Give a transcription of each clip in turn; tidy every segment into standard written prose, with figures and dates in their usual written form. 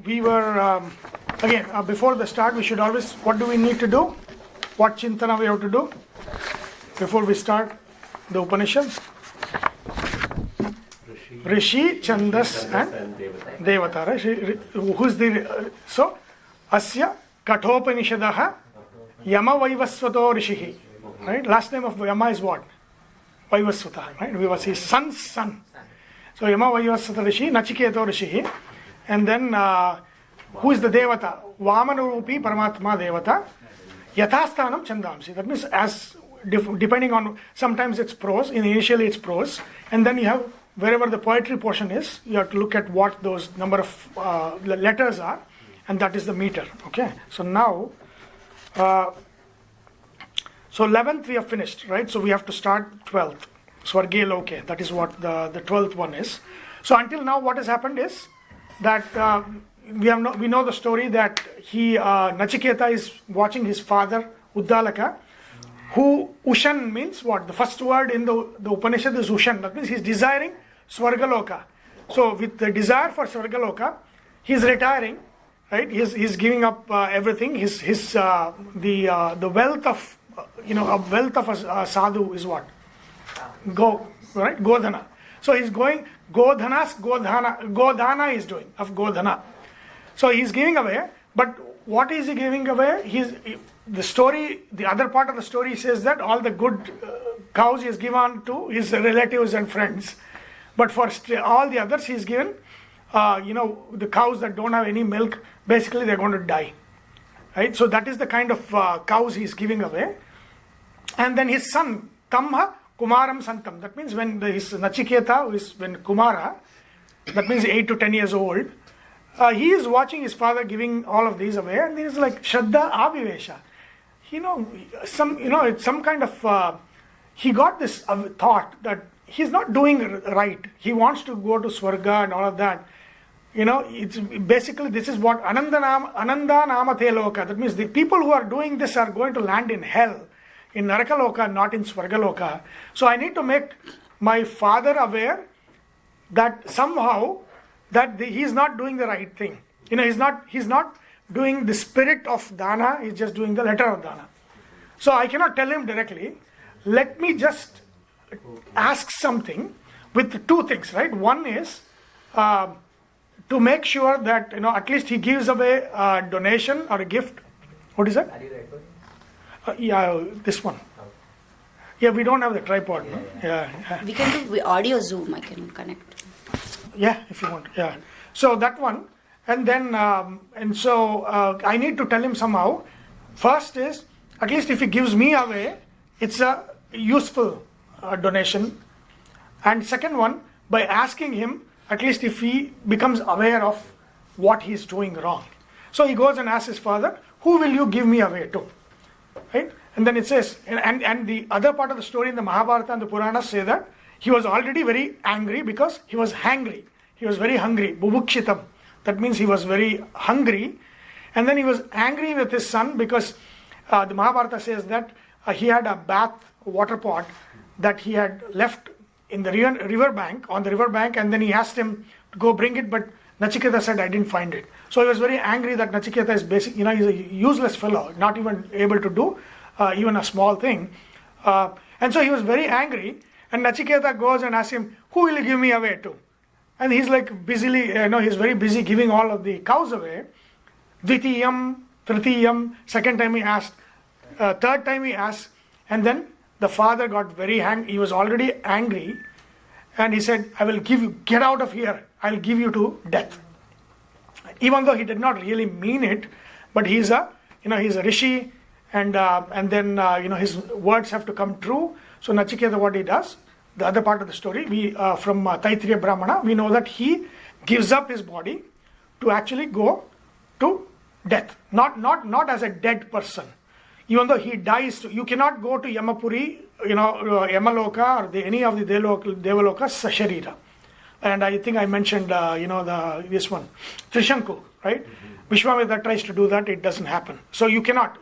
we were, again, before the start, we should always, what do we need to do? What chintana we have to do before we start the Upanishad? Rishi, Chandas and Devata. Right? Who's the, so, Asya KaTopanishadaha Yama Vaivasvato Rishihi. Right? Last name of Yama is what? Vaivasvata. Right? Vaivas, his son's son. So Yama Vaivasvata Rishi, Nachiketa Rishihi. And then, who is the Devata? Vamanurupi Paramatma Devata. Yathastanam Chandamsi. That means, as depending on, sometimes it's prose, initially it's prose, and then you have, wherever the poetry portion is, you have to look at what those number of letters are, and that is the meter. Okay, so now, so 11th we have finished, right? So we have to start 12th, Swargaloka. That is what the 12th one is. So until now, what has happened is that we know the story that Nachiketa is watching his father Uddalaka, who Ushan means what? The first word in the Upanishad is Ushan. That means he's desiring Swargaloka. So with the desire for Swargaloka, he's retiring, right? He's giving up everything. The wealth of a sadhu is what? Right? Godhana. So he's going Godhana is doing of Godhana. So he's giving away, but what is he giving away? The other part of the story says that all the good cows he has given to his relatives and friends, but for all the others he's given, the cows that don't have any milk, basically they're going to die, right? So that is the kind of cows he's giving away. And then his son, Tamha Kumaram Santam, that means when his Nachiketa, when Kumara, that means 8 to 10 years old, he is watching his father giving all of these away, and he's like Shraddha Avivesha. It's some kind of, he got this thought that he's not doing right. He wants to go to Swarga and all of that. It's basically, this is what Ananda Namate Loka. That means the people who are doing this are going to land in hell, in Narakaloka, not in Swargaloka. So I need to make my father aware that somehow that he's not doing the right thing. He's not doing the spirit of dana, he's just doing the letter of dana. So I cannot tell him directly. Let me just ask something with two things, right? One is to make sure that at least he gives away a donation or a gift. What is that? Yeah, this one. Yeah, we don't have the tripod. No? Yeah. We can do audio Zoom. I can connect. Yeah, if you want. Yeah. So that one, and then I need to tell him somehow. First is, at least if he gives me away, it's a useful donation. And second one, by asking him, at least if he becomes aware of what he's doing wrong. So he goes and asks his father, who will you give me away to? Right? And then it says, and the other part of the story in the Mahabharata and the Puranas say that he was already very angry because he was hangry. He was very hungry. Bubukshitam. That means he was very hungry. And then he was angry with his son because the Mahabharata says that he had a water pot that he had left in the on the river bank, and then he asked him to go bring it, but Nachiketa said, I didn't find it. So he was very angry that Nachiketa is he's a useless fellow, not even able to do even a small thing. And so he was very angry, and Nachiketa goes and asks him, who will you give me away to? And he's like he's very busy giving all of the cows away. Dvitiyam, Tritiyam, second time he asked, third time he asked, and then the father got very angry. He was already angry, and he said, I will give you, get out of here, I'll give you to death. Even though he did not really mean it, but he's a rishi, and then his words have to come true. So Nachiketa, what he does, the other part of the story, we from Taittiriya Brahmana, we know that he gives up his body to actually go to death, not as a dead person. Even though he dies, you cannot go to Yamapuri, Yamaloka or any of the Devalokas Sasharira. And I think I mentioned, this one, Trishanku, right? Mm-hmm. Vishwamitra tries to do that, it doesn't happen. So you cannot,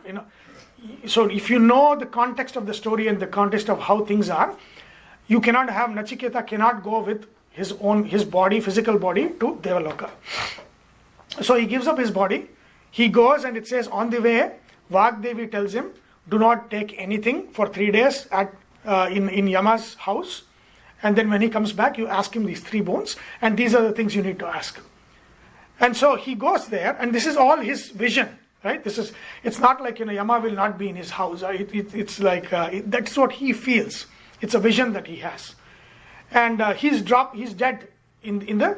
So if you know the context of the story and the context of how things are, you cannot have, Nachiketa cannot go with his body, physical body, to Devaloka. So he gives up his body. He goes, and it says on the way, Vagdevi tells him, do not take anything for 3 days in Yama's house. And then when he comes back, you ask him these 3 boons. And these are the things you need to ask. And so he goes there, and this is all his vision. Right? It's not like, Yama will not be in his house. It's like, that's what he feels. It's a vision that he has. And he's dead in the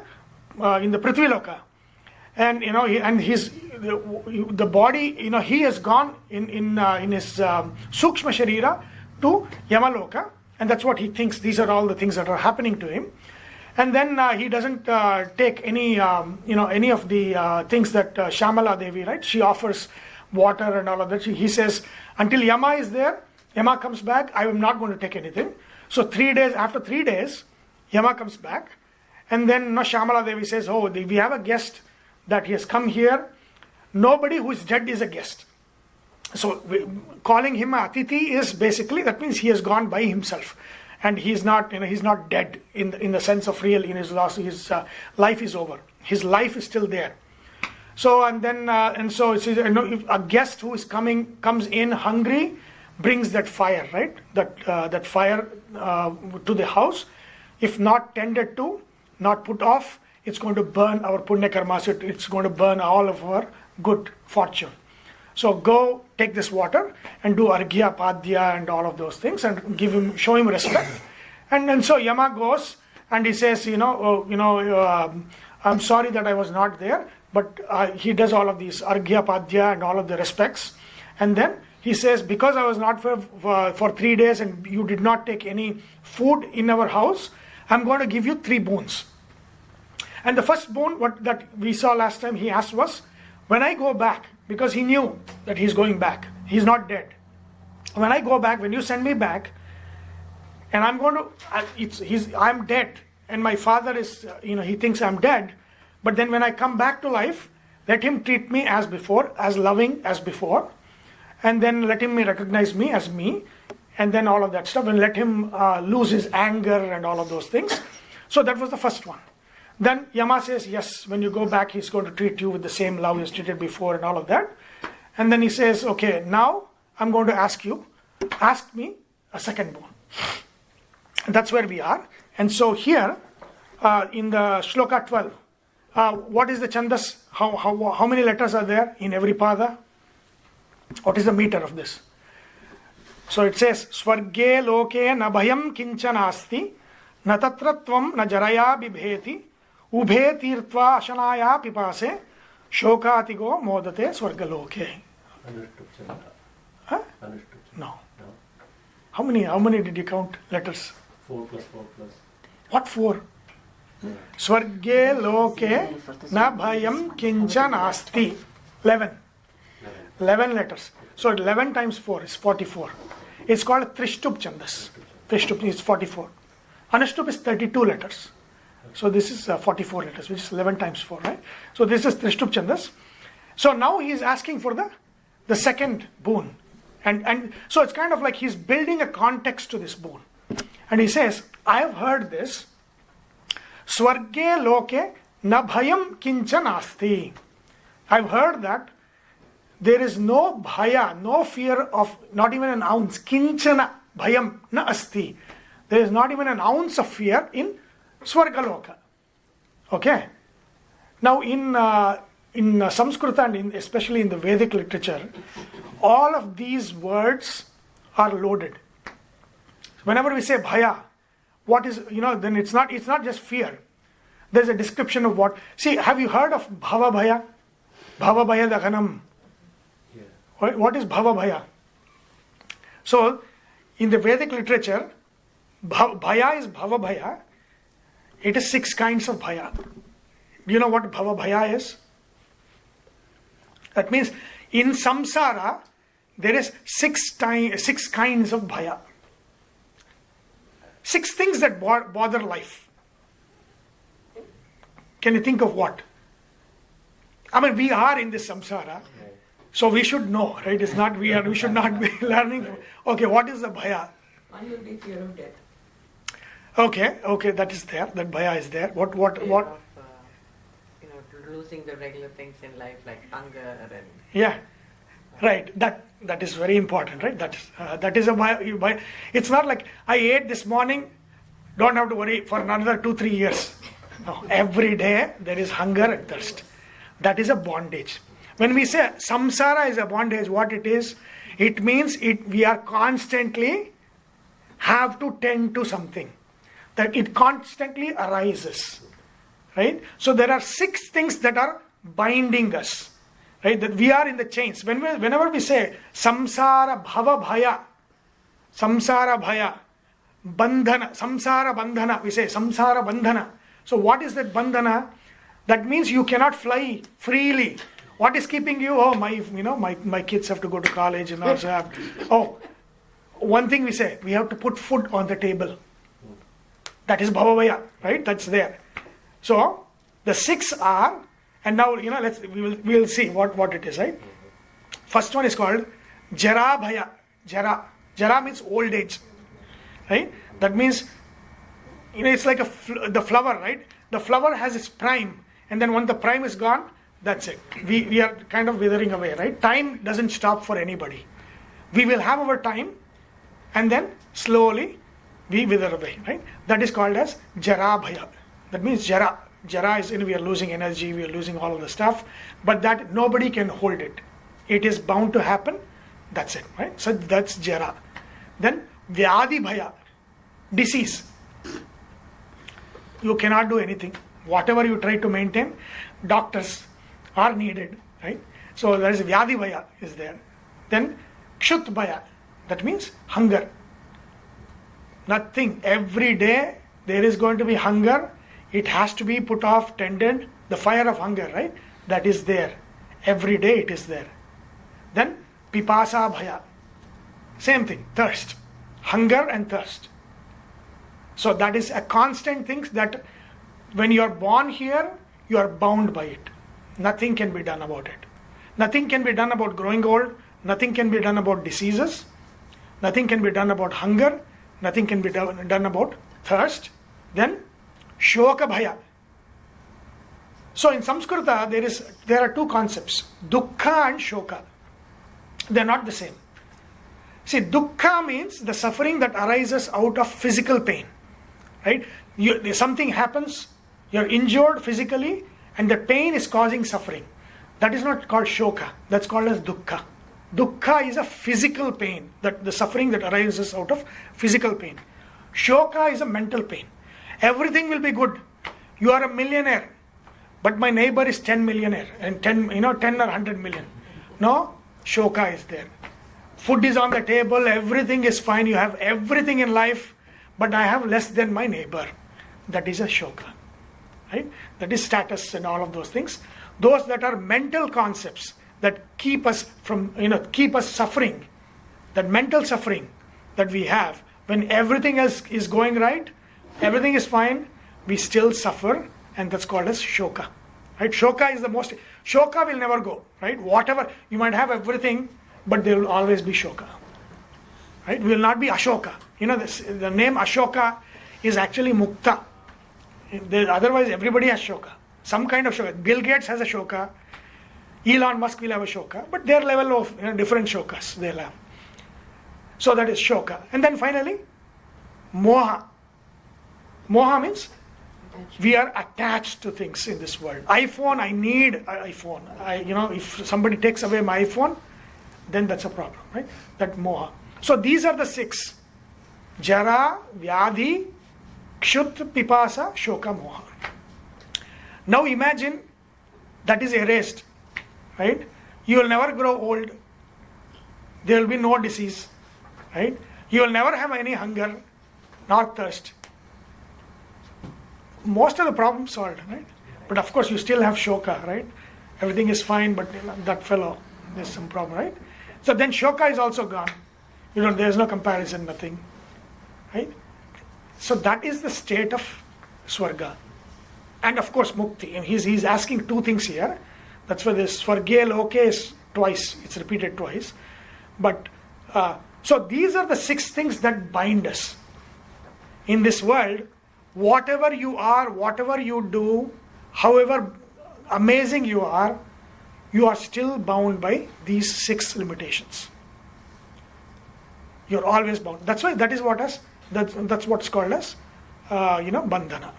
Prithviloka. And, the body, he has gone in his Sukshma Sharira to Yamaloka. And that's what he thinks. These are all the things that are happening to him. And then he doesn't take any of the things that Shamala Devi, right? She offers water and all of that. He says, until Yama is there, Yama comes back, I am not going to take anything. So after 3 days, Yama comes back. And then Shamala Devi says, we have a guest that he has come here. Nobody who is dead is a guest. So calling him a Atiti is basically, that means he has gone by himself. And he's not dead in the sense of real, in his loss. His life is over. His life is still there. So so it says, if a guest who is comes in hungry, brings that fire, right? That fire to the house. If not tended to, not put off, it's going to burn our punya karmas. It's going to burn all of our good fortune. So go take this water and do arghya, padya and all of those things and show him respect. And so Yama goes and he says, I'm sorry that I was not there, but he does all of these arghya, padya and all of the respects. And then he says, because I was not for 3 days and you did not take any food in our house, I'm going to give you 3 boons. And the first boon, that we saw last time, he asked was, when I go back, because he knew that he's going back, he's not dead. When I go back, when you send me back, and I'm going to, I'm dead, and my father is, he thinks I'm dead, but then when I come back to life, let him treat me as before, as loving as before, and then let him recognize me as me, and then all of that stuff, and let him lose his anger and all of those things. So that was the first one. Then Yama says, yes, when you go back, he's going to treat you with the same love he's treated before and all of that. And then he says, okay, now I'm going to ask me a second boon. And that's where we are. And so here, in the Shloka 12, what is the Chandas? How many letters are there in every pada? What is the meter of this? So it says, Swargaloka na bhayam kinchanasti, na tatratvam na jaraya bibheti, Ubhe tirtva ashanaya pipase shokatigo modate Swargaloke. Huh? No. How many did you count letters? 4 plus 4 plus. What 4? Swargaloke na bhayam kinchan asti. 11 letters. So 11 times 4 is 44. It's called Trishtup Chandas. Trishtup is 44. Anushtup is 32 letters. So this is 44 letters, which is 11 times 4, right? So this is Trishtup Chandas. So now he is asking for the second boon. And so it's kind of like he's building a context to this boon. And he says, I have heard this. Swargaloke na bhayam kinchan asti. I've heard that there is no bhaya, no fear of, not even an ounce. Kinchana bhayam na asti. There is not even an ounce of fear in Swargaloka. Okay. Now in Samskrita and especially in the Vedic literature, all of these words are loaded. Whenever we say bhaya, what is, then it's not just fear. There's a description of what. See, have you heard of bhava bhaya? Bhava bhaya daganam. Yeah. What is bhava bhaya? So, in the Vedic literature, bhaya is bhava bhaya. It is 6 kinds of bhaya. Do you know what bhava bhaya is? That means in samsara, there is 6 kinds of bhaya. 6 things that bother life. Can you think of what? I mean, we are in this samsara, so we should know, right? It's not we should not be learning. Okay, what is the bhaya? One will be fear of death. Okay, that is there. That bhaya is there. What? Fear of, losing the regular things in life like hunger and Yeah, right. That is very important, right? That is it's not like I ate this morning, don't have to worry for another 2-3 years. No, every day there is hunger and thirst. That is a bondage. When we say samsara is a bondage, what it is, it means we are constantly have to tend to something. That it constantly arises. Right? So there are 6 things that are binding us. Right? That we are in the chains. Whenever we say samsara bhava bhaya, bandhana, samsara bandhana, we say samsara bandhana. So what is that bandhana? That means you cannot fly freely. What is keeping you? Oh, my kids have to go to college and also have. Oh, one thing we say, we have to put food on the table. That is bhavavaya, right? That's there. So the 6 are, and now we will see what it is, right? First one is called jara bhaya. Jara means old age, right? That means it's like the flower, right? The flower has its prime, and then when the prime is gone, that's it. We are kind of withering away, right? Time doesn't stop for anybody. We will have our time, and then slowly we wither away, right? That is called as jara bhaya. That means jara. Jara is we are losing energy, we are losing all of the stuff, but that nobody can hold it. It is bound to happen. That's it, right? So that's jara. Then vyadi bhaya, disease. You cannot do anything. Whatever you try to maintain, doctors are needed, right? So there is vyadi bhaya is there. Then kshut bhaya, that means hunger. Nothing. Every day there is going to be hunger. It has to be put off, tended. The fire of hunger, right? That is there. Every day it is there. Then pipasa bhaya. Same thing. Thirst. Hunger and thirst. So that is a constant thing that when you are born here, you are bound by it. Nothing can be done about it. Nothing can be done about growing old. Nothing can be done about diseases. Nothing can be done about hunger. Nothing can be done about thirst. Then shoka bhaya. So in Samskrita there are 2 concepts, dukkha and shoka. They are not the same. See, dukkha means the suffering that arises out of physical pain, right? Something happens, you are injured physically, and the pain is causing suffering. That is not called shoka. That's called as dukkha. Dukkha is a physical pain, that the suffering that arises out of physical pain. Shoka is a mental pain. Everything will be good. You are a millionaire, but my neighbor is 10 millionaire and 10 or 100 million. No, shoka is there. Food is on the table, everything is fine, you have everything in life, but I have less than my neighbor. That is a shoka, right? That is status and all of those things. Those that are mental concepts that keep us from, keep us suffering. That mental suffering that we have when everything else is going right, everything is fine, we still suffer, and that's called as shoka. Right? Shoka is the most. Shoka will never go. Right? Whatever you might have everything, but there will always be shoka. Right? We will not be Ashoka. The name Ashoka is actually mukta. Otherwise, everybody has shoka. Some kind of shoka. Bill Gates has a shoka. Elon Musk will have a shoka, but their level of different shokas they'll have. So that is shoka, and then finally, moha. Moha means we are attached to things in this world. iPhone, I need an iPhone. If somebody takes away my iPhone, then that's a problem, right? That moha. So these are the 6. Jara, Vyadhi, Kshut, Pipasa, Shoka, Moha. Now imagine that is erased, right? You will never grow old. There will be no disease, right? You will never have any hunger, nor thirst. Most of the problems solved, right? But of course you still have shoka, right? Everything is fine, but that fellow, there's some problem, right? So then shoka is also gone. There's no comparison, nothing, right? So that is the state of Swarga. And of course mukti. And he's asking 2 things here. That's why this Swargaloka is twice. It's repeated twice. But so these are the 6 things that bind us. In this world, whatever you are, whatever you do, however amazing you are still bound by these 6 limitations. You're always bound. That's why that's what's called as bandhana.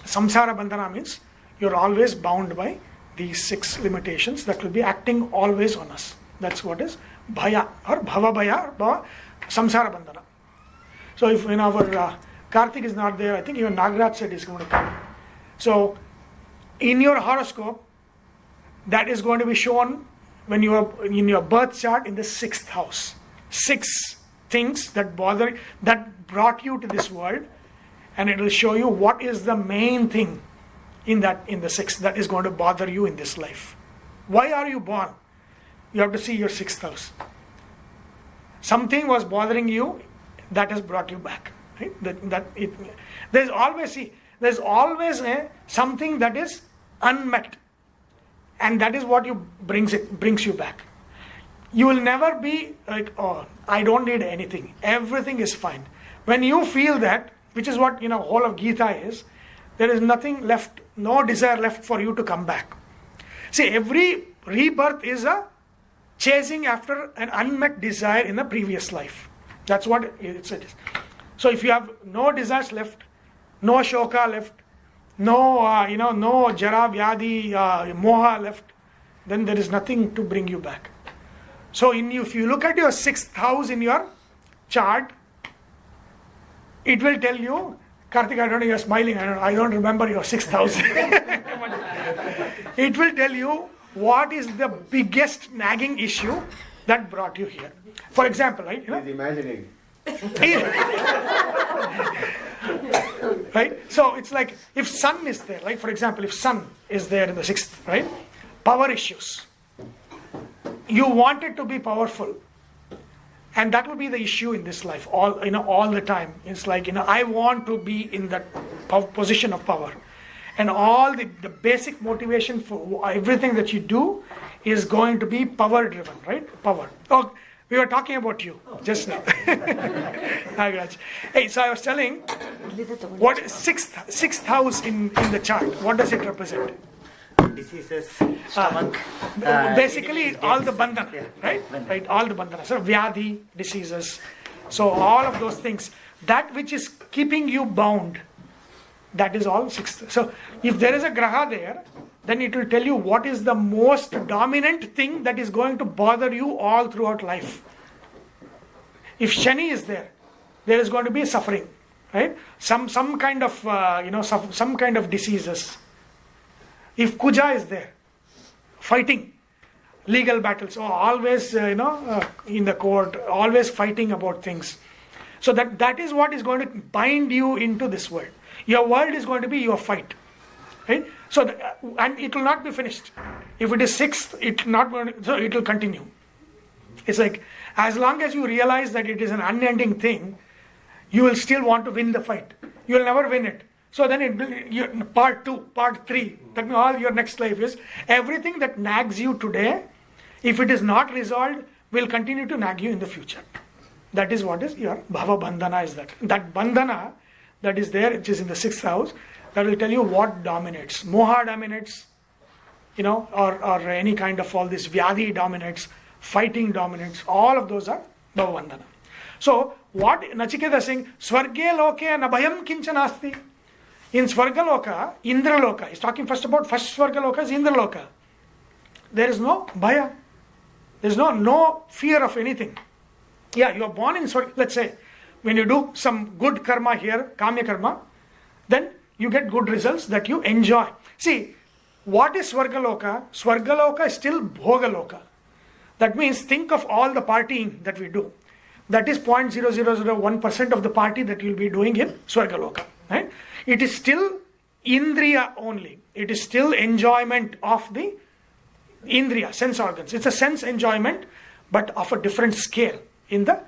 Samsara bandhana means you're always bound by these 6 limitations that will be acting always on us. That's what is bhaya or bhava bhaya or bhava samsara bandhana. So if in our Karthik is not there, I think even Nagraj said he's going to come. So in your horoscope, that is going to be shown when you are in your birth chart in the 6th house. 6 things that brought you to this world, and it will show you what is the main thing in the 6th that is going to bother you in this life. Why are you born? You have to see your 6th house. Something was bothering you that has brought you back. Right? There's always something that is unmet, and that is what brings you back. You will never be like, oh, I don't need anything. Everything is fine. When you feel that, which is what whole of Gita is, there is nothing left, no desire left for you to come back. See, every rebirth is a chasing after an unmet desire in a previous life. That's what it is. So if you have no desires left, no shoka left, no jara, vyadi, moha left, then there is nothing to bring you back. So if you look at your 6th house in your chart, it will tell you, Karthik, I don't know, you're smiling, I don't remember your 6th house. It will tell you what is the biggest nagging issue that brought you here. For example, right? He's imagining. Right? So it's like if sun is there, right? For example, if sun is there in the 6th, right? Power issues. You want it to be powerful. And that will be the issue in this life, all the time. It's like, I want to be in that position of power. And all the basic motivation for everything that you do is going to be power driven, right? Power. Oh, we were talking about you just now. Nagaraj. Hey, so I was telling, what is 6th house in the chart? What does it represent? Diseases, stomach. Basically, all the bandhana, right? Right, all the bandhana. So, vyadhi, diseases. So, all of those things. That which is keeping you bound, that is all 6th. So, if there is a graha there, then it will tell you what is the most dominant thing that is going to bother you all throughout life. If Shani is there is going to be suffering, right? Some kind of some kind of diseases. If Kuja is there, fighting, legal battles, always in the court, always fighting about things. So that is what is going to bind you into this world. Your world is going to be your fight, right? So and it will not be finished. If it is 6th, it will continue. It's like as long as you realize that it is an unending thing, you will still want to win the fight. You will never win it. So then part 2, part 3, that means all your next life is everything that nags you today, if it is not resolved, will continue to nag you in the future. That is what is your bhava bandhana is that. That bandhana that is there, which is in the 6th house, that will tell you what dominates. Moha dominates, or any kind of all this vyadhi dominates, fighting dominates. All of those are bhava bandhana. So what Nachiketa is saying, Swargaloka nabhayam kinchanasti. In Swargaloka, Indraloka, he's talking first Swargaloka is Indraloka. There is no bhaya. There is no fear of anything. Yeah, you are born in Swargaloka. Let's say, when you do some good karma here, kamya karma, then you get good results that you enjoy. See, what is Swargaloka? Swargaloka is still Bhogaloka. That means think of all the partying that we do. That is 0.0001% of the party that you'll be doing in Swargaloka. Right? It is still Indriya only. It is still enjoyment of the Indriya, sense organs. It's a sense enjoyment, but of a different scale in the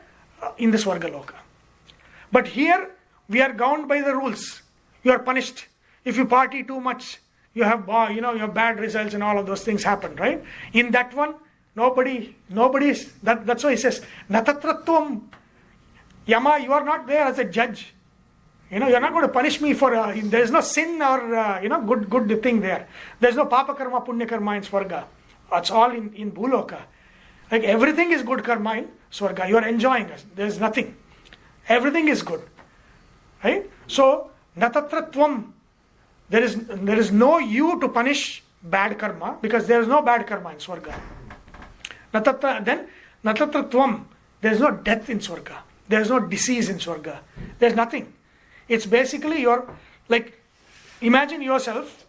Swargaloka. But here, we are bound by the rules. You are punished. If you party too much, you have your bad results and all of those things happen, right? In that one, nobody is, that's why he says, Natatratvam, Yama, you are not there as a judge. You're not going to punish me for, there is no sin or, good thing there. There's no papa karma, punya karma in Swarga. It's all in Bhuloka. Like everything is good karma in Swarga. You are enjoying it. There's nothing. Everything is good. Right? So, natatratvam. There is no you to punish bad karma because there is no bad karma in Swarga. Then, natatratvam. There is no death in Swarga. There is no disease in Swarga. There is nothing. It's basically imagine yourself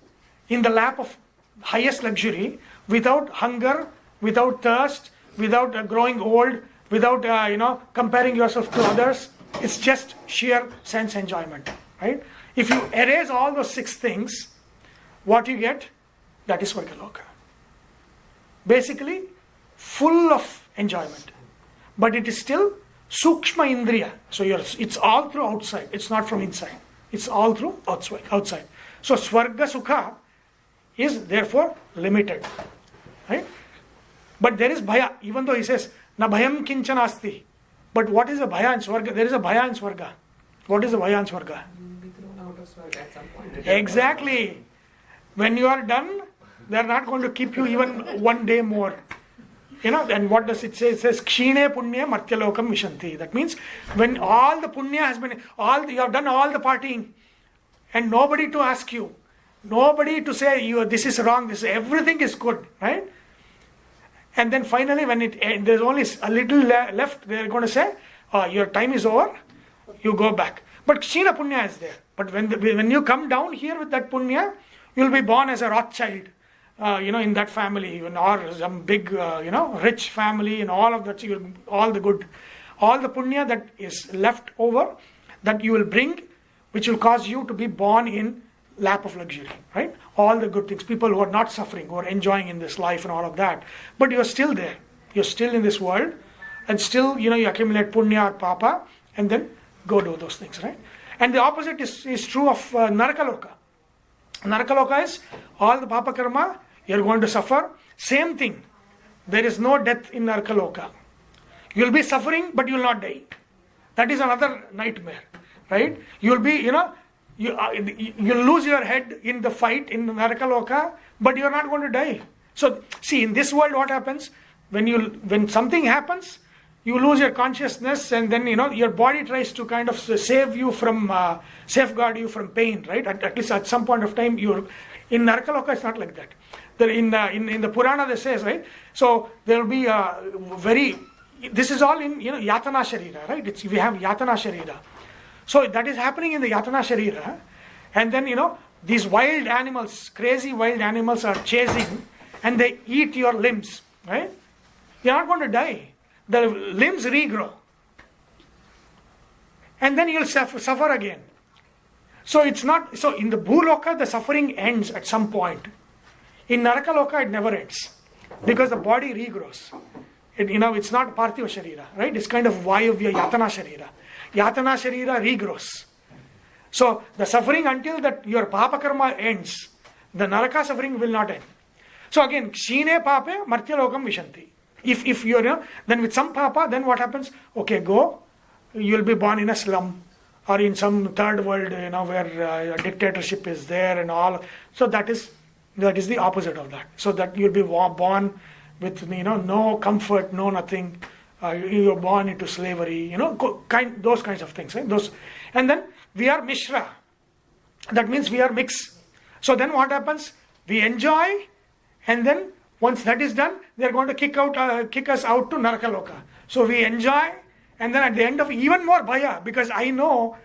in the lap of highest luxury without hunger, without thirst, without growing old, without, comparing yourself to others. It's just sheer sense enjoyment, right? If you erase all those 6 things, what you get, that is Swargaloka. Basically, full of enjoyment. But it is still Sukshma Indriya. So it's all through outside. It's not from inside. It's all through outside. So Swarga Sukha is therefore limited. Right? But there is Bhaya. Even though he says, Na Bhayam Kinchanasti. But what is a Bhaya in Swarga? There is a Bhaya in Swarga. What is a Bhaya in Swarga? Be thrown out of Swarga at some point. Exactly. When you are done, they are not going to keep you even one day more. And what does it say? It says, Kshine Punya Martyalokam Vishanti. That means when all the Punya has been, you have done all the partying, and nobody to ask you, nobody to say, this is wrong, everything is good, right? And then finally, when there's only a little left, they're going to say, your time is over, you go back. But Kshina Punya is there. But when you come down here with that Punya, you'll be born as a Rothschild. In that family, or some big, rich family, and all of that, all the good, all the punya that is left over, that you will bring, which will cause you to be born in lap of luxury, right? All the good things, people who are not suffering, who are enjoying in this life and all of that. But you're still there. You're still in this world, and still, you accumulate punya or papa, and then go do those things, right? And the opposite is true of Narakaloka. Narakaloka is all the papa karma, you're going to suffer. Same thing. There is no death in Narakaloka. You'll be suffering, but you'll not die. That is another nightmare, right? You'll be, you'll lose your head in the fight in Narakaloka, but you're not going to die. So, see, in this world what happens? When something happens, you lose your consciousness, and then, your body tries to kind of save you from, safeguard you from pain, right? At least at some point of time, in Narakaloka, it's not like that. In the Purana, they says, right? So there will be this is all in Yatana Sharira, right? We have Yatana Sharira. So that is happening in the Yatana Sharira, and then these wild animals, crazy wild animals are chasing, and they eat your limbs, right? You're not going to die. The limbs regrow, and then you'll suffer again. So it's not. So in the Bhuloka, the suffering ends at some point. In Narakaloka, it never ends, because the body regrows. It's not Parthiva Sharira, right? It's kind of Vayavya Yatana Sharira. Yatana Sharira regrows. So the suffering until that your Papa Karma ends, the Naraka suffering will not end. So again, Kshine Pape Martyalokam Vishanti. If you're, then with some Papa, then what happens? Okay, go. You'll be born in a slum, or in some third world, where dictatorship is there and all. So that is the opposite of that. So that you'll be born with no comfort, no nothing. You're born into slavery, those kinds of things. Right? And then we are Mishra. That means we are mixed. So then what happens? We enjoy, and then once that is done, they're going to kick us out to Narakaloka. So we enjoy, and then at the end of even more bhaya, because I know,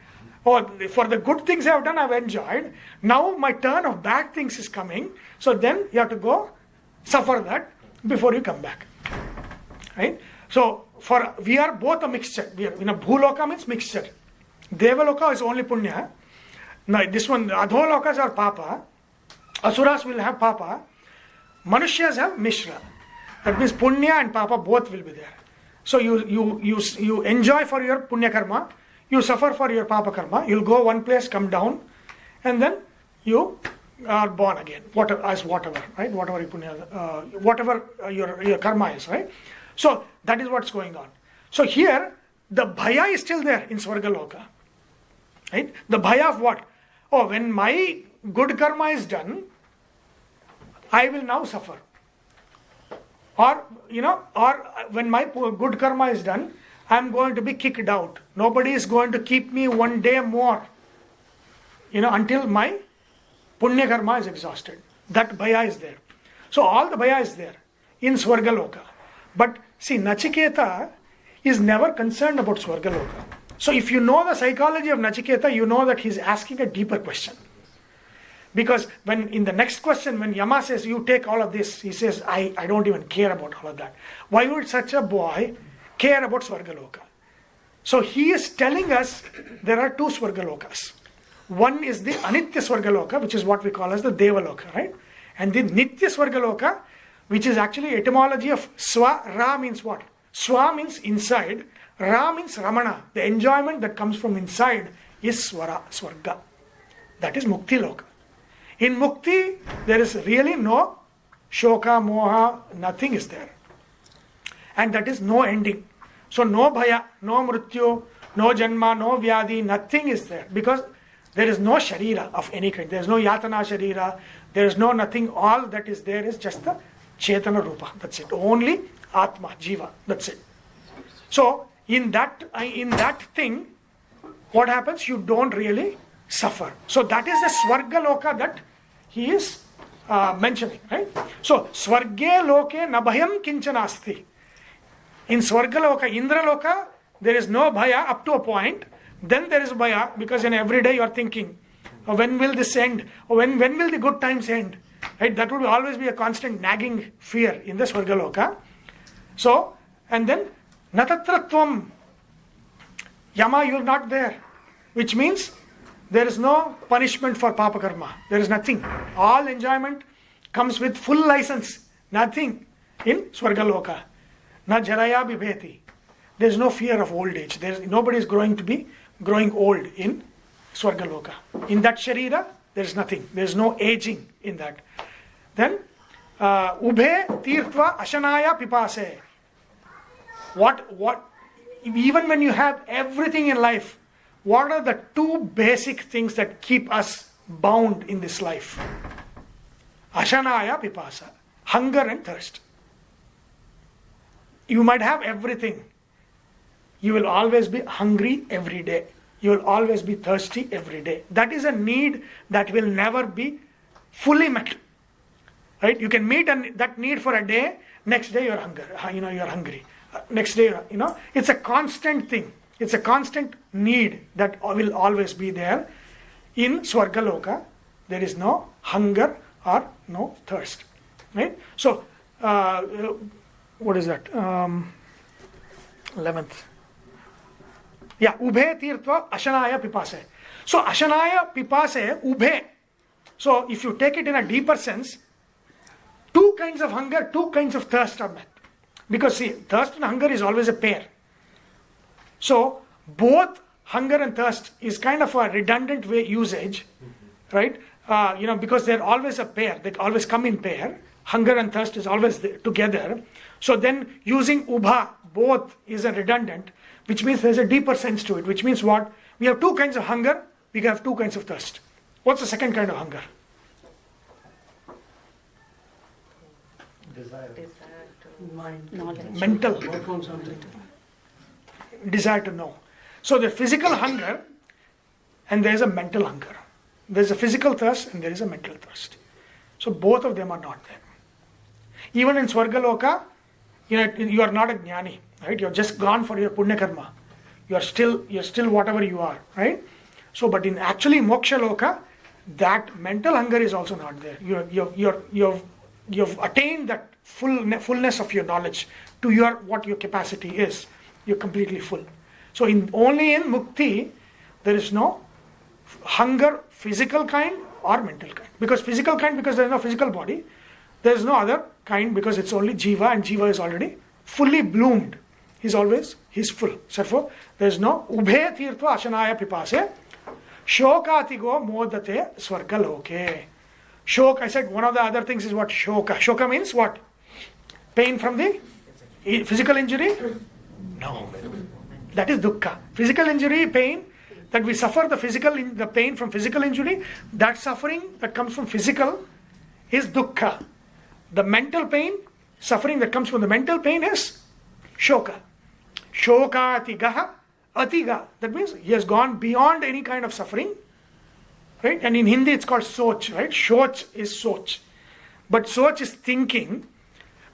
for the good things I've done, I've enjoyed. Now my turn of bad things is coming. So then you have to go suffer that before you come back. Right? So we are both a mixture. Bhuloka means mixture. Devaloka is only punya. Now this one, Adholokas are papa. Asuras will have papa. Manusyas have mishra. That means punya and papa both will be there. So you enjoy for your punya karma. You suffer for your papa karma. You'll go one place, come down, and then you are born again. Whatever, right? Whatever you punya, whatever your karma is, right? So that is what's going on. So here the bhaya is still there in Swargaloka. Right? The bhaya of what? Oh, when my good karma is done, I will now suffer. Or when my good karma is done, I am going to be kicked out. Nobody is going to keep me one day more. Until my punya karma is exhausted. That bhaya is there. So all the bhaya is there in Swargaloka. But see, Nachiketa is never concerned about Swargaloka. So if you know the psychology of Nachiketa, you know that he's asking a deeper question. Because when in the next question, when Yama says, you take all of this, he says, I don't even care about all of that. Why would such a boy care about Swargaloka? So he is telling us there are two Swargalokas. One is the Anitya Swargaloka, which is what we call as the Devaloka, right? And the Nitya Swargaloka, which is actually etymology of Swa. Ra means what? Swa means inside. Ra means Ramana. The enjoyment that comes from inside is Swara, Swarga. That is Mukti Loka. In Mukti, there is really no Shoka, Moha, nothing is there. And that is no ending. So no Bhaya, no Mrityu, no Janma, no Vyadi, nothing is there. Because there is no Sharira of any kind. There is no Yatana Sharira. There is no nothing. All that is there is just the Chetana Rupa. That's it. Only Atma, Jiva. That's it. So in that thing, what happens? You don't really suffer. So that is the Swargaloka that he is mentioning, right? So Swarge Loke Nabhayam Kinchanasti. In Swargaloka, Indraloka, there is no bhaya up to a point. Then there is bhaya because every day you are thinking, when will this end? Or when will the good times end? Right? That would always be a constant nagging fear in the Swargaloka. So, and then Natatratvam, Yama, you are not there. Which means there is no punishment for Papa Karma. There is nothing. All enjoyment comes with full license. Nothing in Swargaloka. Na jaraya bibheti. There is no fear of old age. Nobody is going to be growing old in Swargaloka. In that Sharira, there is nothing. There is no aging in that. Then, Ubhe tirtva ashanaya pipase. What, even when you have everything in life, what are the two basic things that keep us bound in this life? Ashanaya pipasa. Hunger and thirst. You might have everything. You will always be hungry every day. You will always be thirsty every day. That is a need that will never be fully met. Right? You can meet that need for a day. Next day you're hungry. Next day, it's a constant thing. It's a constant need that will always be there. In Swargaloka, there is no hunger or no thirst. Right? So, what is that? 11th. Yeah, Ubhe Tirtva Ashanaya Pipase. So, Ashanaya Pipase, Ubhe. So, if you take it in a deeper sense, two kinds of hunger, two kinds of thirst are met. Because see, thirst and hunger is always a pair. So, both hunger and thirst is kind of a redundant usage, right? Because they're always a pair. They always come in pair. Hunger and thirst is always together. So then using ubha, both, is a redundant, which means there's a deeper sense to it. Which means what? We have two kinds of hunger, we have two kinds of thirst. What's the second kind of hunger? Desire. Knowledge. Mental. Desire to know. So the physical hunger and there is a mental hunger. There is a physical thirst and there is a mental thirst. So both of them are not there. Even in Swargaloka, you are not a jnani, right? You're just gone for your punya karma. You're still whatever you are, right? So, but in actually moksha loka, that mental hunger is also not there. You've attained that fullness of your knowledge to what your capacity is. You're completely full. So only in mukti there is no hunger, physical kind or mental kind. Because physical kind, because there is no physical body. There is no other kind because it's only jiva, and jiva is already fully bloomed. He's full. Therefore, there is no ubhe tirtva ashanaya pipase shokatigo modate swargaloke. Shok, I said one of the other things is what? Shoka. Shoka means what? Pain from the physical injury? No. That is dukkha. Physical injury, pain, that we suffer the pain from physical injury, that suffering that comes from physical is dukkha. The mental pain, suffering that comes from the mental pain is shoka. Shoka atigaha, atiga. That means he has gone beyond any kind of suffering. Right? And in Hindi it's called soch, right? Shoch is soch. But soch is thinking,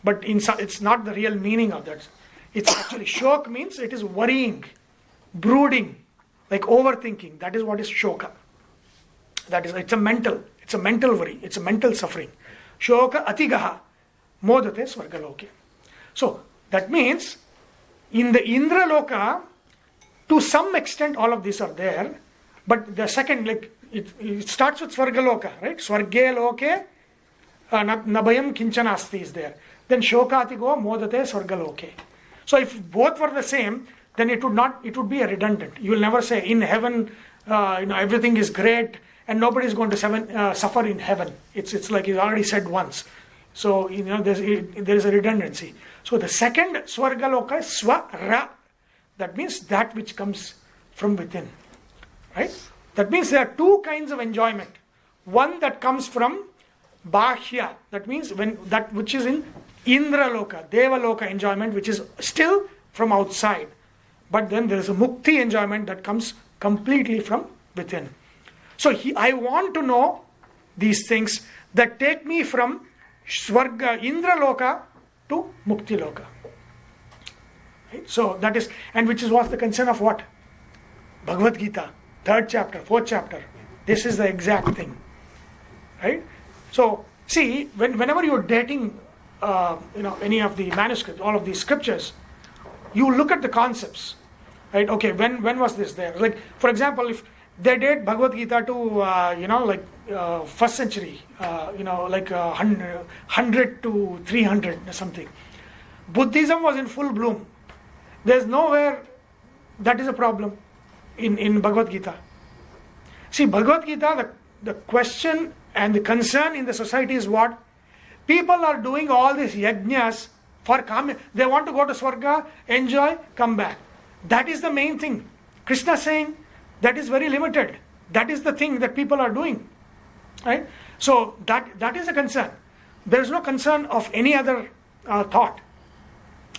but it's not the real meaning of that. It's actually, shok means it is worrying, brooding, like overthinking. That is what is shoka. It's a mental worry, it's a mental suffering. Shoka atigaha, modate swargaloke. So that means in the Indra Loka, to some extent all of these are there, but the second, like it starts with Swargaloka, right? Swarge loke nabhayam kinchana asti is there. Then shokatigo modate Swargaloke. So if both were the same, then it would be a redundant. You will never say in heaven, everything is great and nobody is going to suffer in heaven. It's like you already said once. So there is a redundancy. So the second Swargaloka is Swara. That means that which comes from within, right? That means there are two kinds of enjoyment. One that comes from Bahya, that means that which is in Indra Loka, Deva Loka enjoyment, which is still from outside. But then there is a Mukti enjoyment that comes completely from within. So I want to know these things that take me from Swarga, Indra Loka to Mukti Loka. Right? So that is, and which is what's the concern of what? Bhagavad Gita. 3rd chapter, 4th chapter. This is the exact thing. Right? So, see, whenever you're dating, any of the manuscripts, all of these scriptures, you look at the concepts. Right? Okay, when was this there? Like, for example, if they date Bhagavad Gita to, 1st century, 100 to 300 or something. Buddhism was in full bloom. There's nowhere that is a problem in Bhagavad Gita. See, Bhagavad Gita, the question and the concern in the society is what? People are doing all these yagnas for kama. They want to go to Swarga, enjoy, come back. That is the main thing. Krishna is saying that is very limited. That is the thing that people are doing. Right? So that is a concern. There is no concern of any other thought.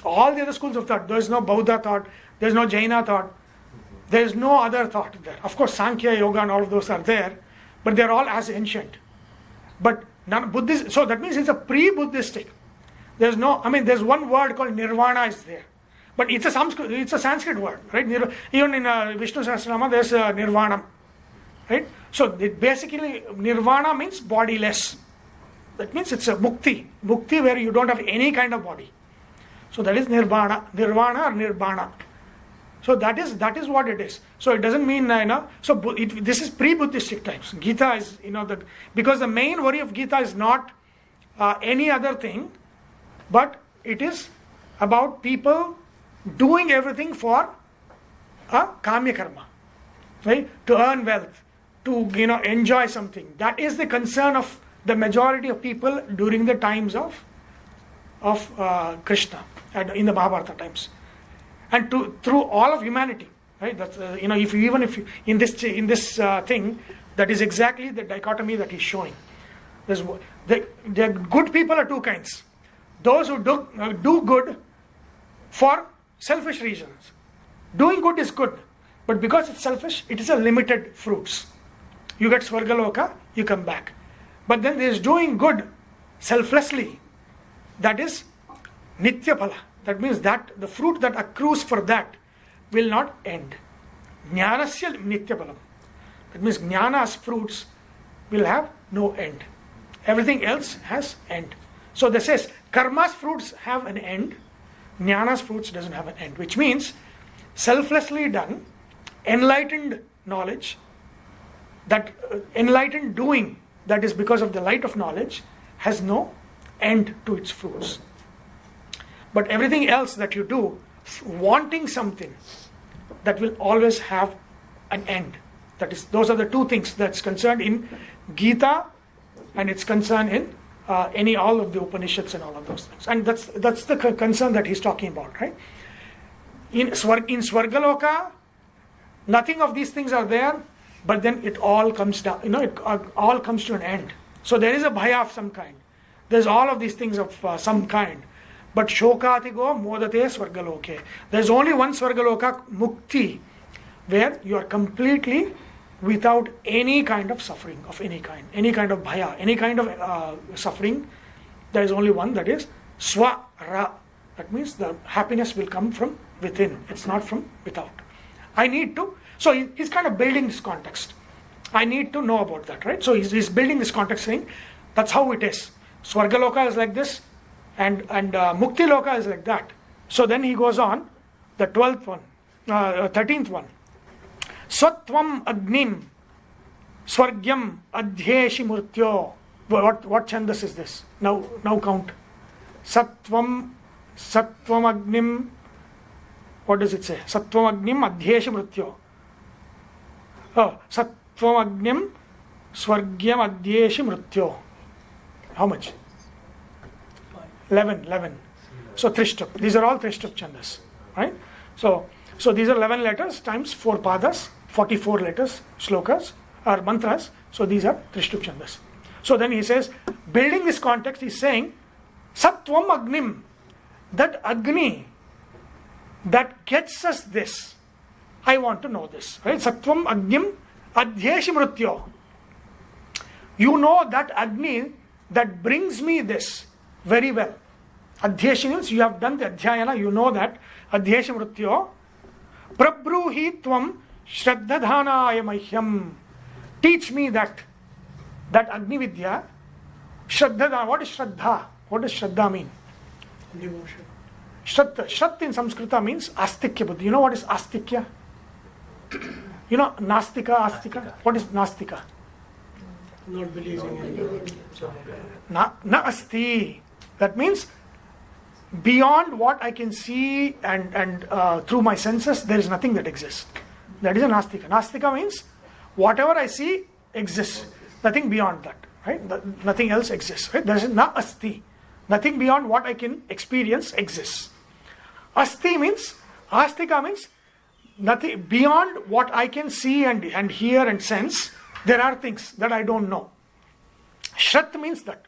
All the other schools of thought. There is no Bauddha thought. There is no Jaina thought. There is no other thought there. Of course, Sankhya, Yoga and all of those are there, but they are all as ancient. But none Buddhist. So that means it's a pre-Buddhistic. There's one word called Nirvana is there, but it's a Sanskrit word, right? Even in Vishnu Sahasranama, there's Nirvana, right? So basically, Nirvana means bodiless. That means it's a mukti where you don't have any kind of body. So that is Nirvana or Nirbana. So that is what it is. So it doesn't mean this is pre-Buddhistic times. Gita is because the main worry of Gita is not any other thing, but it is about people doing everything for kamya karma, right? To earn wealth, to enjoy something. That is the concern of the majority of people during the times of Krishna and in the Mahabharata times. And through all of humanity, right? That's if you in this thing, that is exactly the dichotomy that he's showing. The good people are two kinds. Those who do good for selfish reasons. Doing good is good, but because it's selfish, it is a limited fruits. You get Swargaloka, you come back. But then there is doing good selflessly. That is Nitya Phala. That means that the fruit that accrues for that will not end. Jnanasya Nitya Phalam. That means Jnana's fruits will have no end. Everything else has end. So this says Karma's fruits have an end. Jnana's fruits doesn't have an end. Which means selflessly done, enlightened knowledge, that enlightened doing, that is because of the light of knowledge, has no end to its fruits. But everything else that you do, wanting something, that will always have an end. Those are the two things that's concerned in Gita, and it's concerned in all of the Upanishads and all of those things. And that's the concern that he's talking about, right? In Swargaloka, Nothing of these things are there, but then it all comes down, it all comes to an end. So there is a bhaya of some kind. There's all of these things of some kind. But shokatigo modate swargaloke. There's only one swargaloka, mukti, where you are completely without any kind of suffering of any kind of bhaya, any kind of suffering. There is only one, that is swara. That means the happiness will come from within. It's not from without. So he's kind of building this context. I need to know about that, right? So he's building this context saying, that's how it is. Swargaloka is like this, and Mukti Loka is like that. So then he goes on, the 12th one, 13th one. Swatvam agnim swargyam adhyeshi murtyo. What chandas is this? Now count. Satvam agnim. What does it say? Satvam agnim adhyeshi murtyo. Satvam agnim swargyam adhyeshi murtyo. How much? 11. So Trishtup. These are all Trishtup chandas, right? So these are 11 letters times 4 padas, 44 letters, shlokas or mantras. So these are Trishtup chandas. So then he says, building this context, he's saying, Satvam Agnim, that Agni that gets us this. I want to know this, right? Satvam Agnim Adhyeshi Mrutyo. You know that Agni that brings me this very well. Adhyeshi means you have done the Adhyayana, you know that. Adhyeshi Mrutyo. Prabruhi Tvam Shraddhadhanaya Mahyam. Teach me that Agni Vidya. Shraddha. What is Shraddha? What does Shraddha mean? Devotion. Shrat in Sanskrita means astikya buddhi. You know what is astikya? You know Nastika, Astika? What is Nastika? Not believing in Na asti. That means beyond what I can see and through my senses, there is nothing that exists. That is a Nastika. Nastika means whatever I see exists. Nothing beyond that. Right? Nothing else exists. Right? There is na asti. Nothing beyond what I can experience exists. Asti means, astika means nothing beyond what I can see and hear and sense. There are things that I don't know. Shrat means that.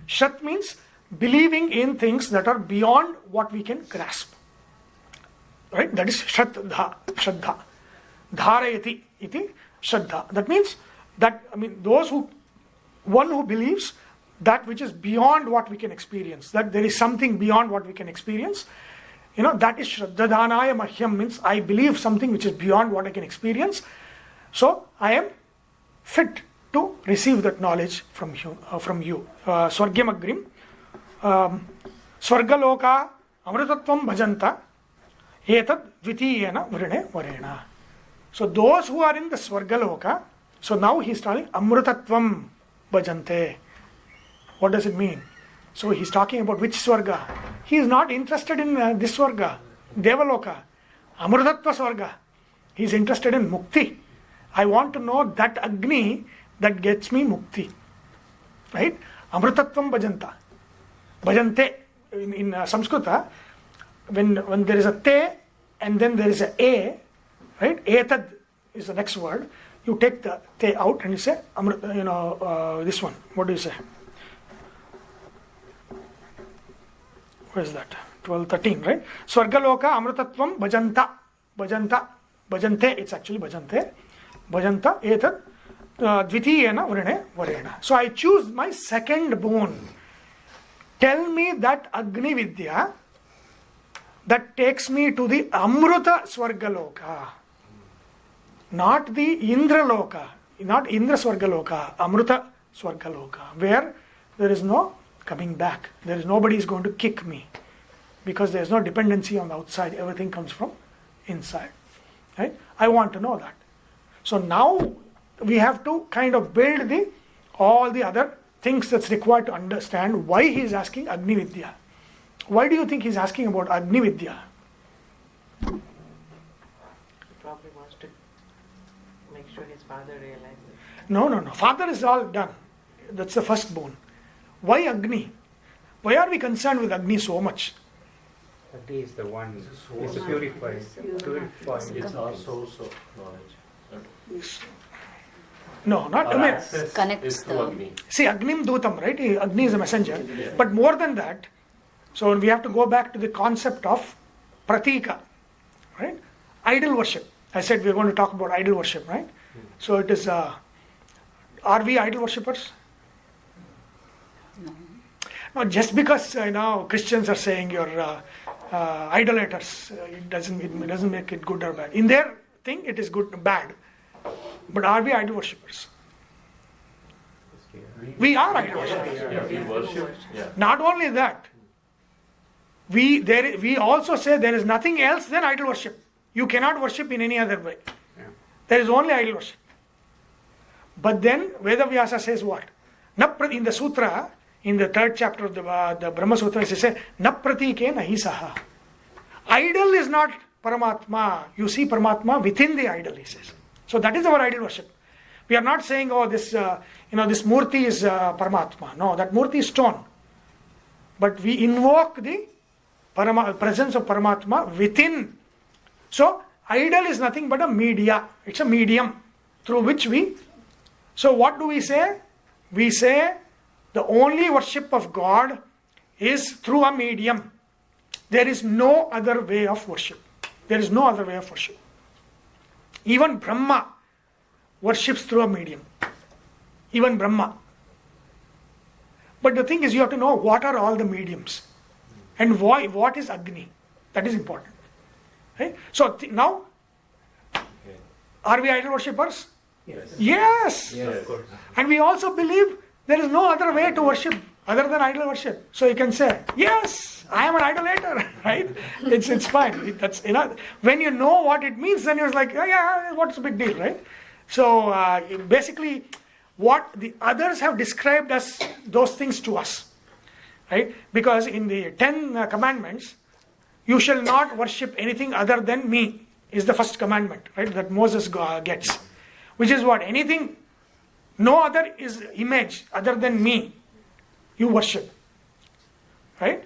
Shrat means believing in things that are beyond what we can grasp. Right? That is Shraddha. Dharayati iti Shraddha. That means that, one who believes that which is beyond what we can experience, that there is something beyond what we can experience, that is Shraddhadhanaya Mahyam, means I believe something which is beyond what I can experience, so I am fit to receive that knowledge from you. Swargyam Agrim Swargaloka Amritatvam Bhajanta Etad Dvitiyena Vrine Varena. So those who are in the Swargaloka, so now he is telling Amritatvam Bhajante. What does it mean? So he's talking about which Swarga. He is not interested in this Swarga, Devaloka, Amrutatva Swarga. He is interested in Mukti. I want to know that Agni that gets me Mukti. Right? Amrutatvam Bhajanta. Bhajante. In Samskrita, when there is a te and then there is a, right? Etad is the next word. You take the te out and you say, this one. What do you say? Where is that? 12:13, right? Swargaloka Amrutatvam Bhajante, it's actually Bhajante. Bhajanta etad dvitiyena vrine varena. So I choose my second boon. Tell me that Agni Vidya that takes me to the Amruta Swargaloka. Not the Indra Loka. Not Indra Swargaloka. Amruta Swargaloka. Where there is no coming back. There is nobody is going to kick me, because there is no dependency on the outside. Everything comes from inside. Right? I want to know that. So now we have to kind of build all the other things that's required to understand why he is asking Agni Vidya. Why do you think he is asking about Agni Vidya? He probably wants to make sure his father realizes. No. Father is all done. That's the first boon. Why Agni? Why are we concerned with Agni so much? Agni is the one who is purified. It's our source of knowledge. No, not, Our I mean, access Connects is through the- Agni. see, Agnim Dutam, right? Agni is a messenger. But more than that, so we have to go back to the concept of pratika, right? Idol worship. I said we're going to talk about idol worship, right? So it is, are we idol worshippers? No, just because Christians are saying you're idolaters, it doesn't make it good or bad. In their thing, it is good, bad. But are we idol worshippers? We are idol worshippers. Yeah, we worship. Yeah. Not only that, we also say there is nothing else than idol worship. You cannot worship in any other way. Yeah. There is only idol worship. But then Veda Vyasa says what? In the sutra, in the 3rd chapter of the Brahma Sutra, it says, Na pratike nahi saha. Idol is not Paramatma. You see Paramatma within the idol, he says. So that is our idol worship. We are not saying, oh, this murti is Paramatma. No, that murti is stone. But we invoke the presence of Paramatma within. So, idol is nothing but a media. It's a medium through which we. So, what do we say? We say the only worship of God is through a medium. There is no other way of worship. There is no other way of worship. Even Brahma worships through a medium. Even Brahma. But the thing is, you have to know what are all the mediums and why. What is Agni? That is important. Right? So now, are we idol worshippers? Yes. Yes. And we also believe there is no other way to worship other than idol worship. So you can say, yes, I am an idolater, right? It's fine. That's when you know what it means, then you're like, oh, yeah, what's the big deal, right? So basically, what the others have described as those things to us, right? Because in the 10 commandments, you shall not worship anything other than me, is the first commandment, right? That Moses gets, which is what? Anything, no other is image other than me, you worship, right?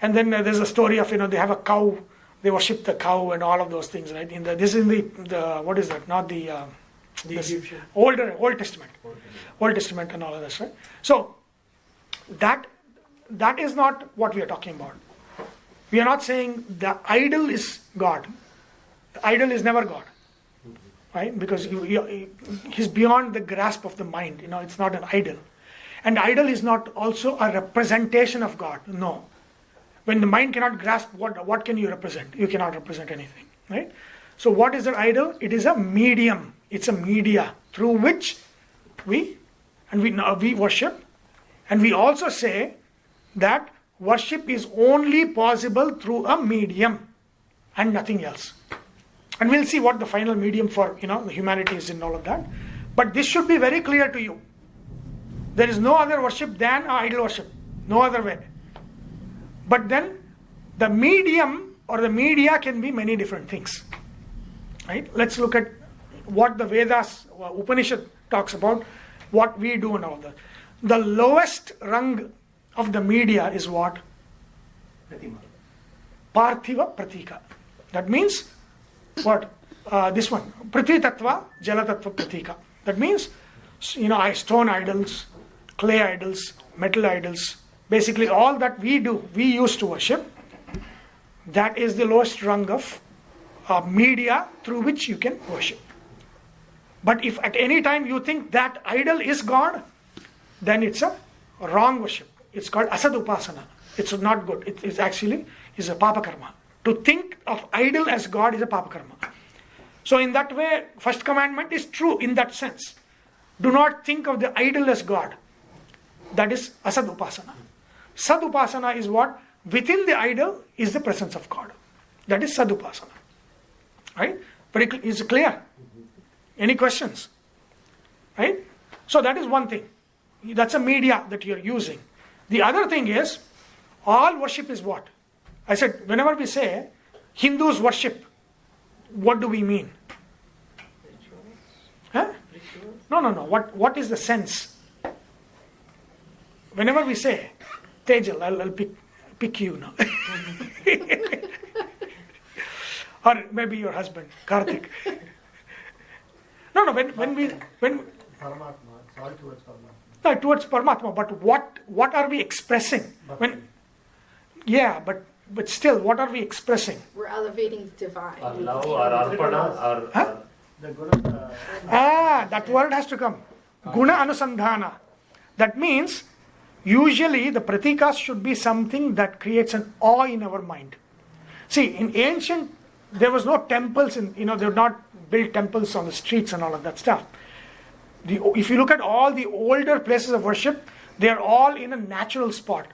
And then there's a story of, they have a cow, they worship the cow and all of those things, right? This is the what is that? Not the Egyptian. Old Testament. Old Testament and all of this, right? So, that is not what we are talking about. We are not saying the idol is God. The idol is never God. Right? Because he's beyond the grasp of the mind. It's not an idol. And idol is not also a representation of God. No. When the mind cannot grasp, what can you represent? You cannot represent anything. Right? So what is an idol? It is a medium. It's a media through which we worship. And we also say that worship is only possible through a medium and nothing else. And we'll see what the final medium for the humanity is in all of that. But this should be very clear to you. There is no other worship than idol worship. No other way. But then the medium or the media can be many different things. Right? Let's look at what the Vedas, Upanishad talks about, what we do and all that. The lowest rung of the media is what? Parthiva Pratika. That means what? This one. Prithvi Tattva, Jala Tattva Pratika. That means, stone idols, clay idols, metal idols, basically all that we use to worship, that is the lowest rung of media through which you can worship. But if at any time you think that idol is God, then it's a wrong worship. It's called asad upasana. It's not good. It is actually a papa karma. To think of idol as God is a papa karma. So in that way, first commandment is true in that sense. Do not think of the idol as God. That is asad upasana. Sad upasana is what? Within the idol is the presence of God. That is sad upasana. Right? But is it clear? Any questions? Right? So that is one thing. That's a media that you're using. The other thing is, all worship is what? I said, whenever we say Hindus worship, what do we mean? Huh? No. What is the sense? Whenever we say, Tejal, I'll pick you now. or maybe your husband, Karthik. No, when Paramatma, it's all towards Paramatma. no, towards Paramatma, but what are we expressing? When, yeah, but still, what are we expressing? We're elevating the divine. Or love or arpana or Huh? The guna, That word has to come. Guna anusandhana. That means, usually the pratikas should be something that creates an awe in our mind. See, in ancient, there was no temples they were not built temples on the streets and all of that stuff. If you look at all the older places of worship, they are all in a natural spot,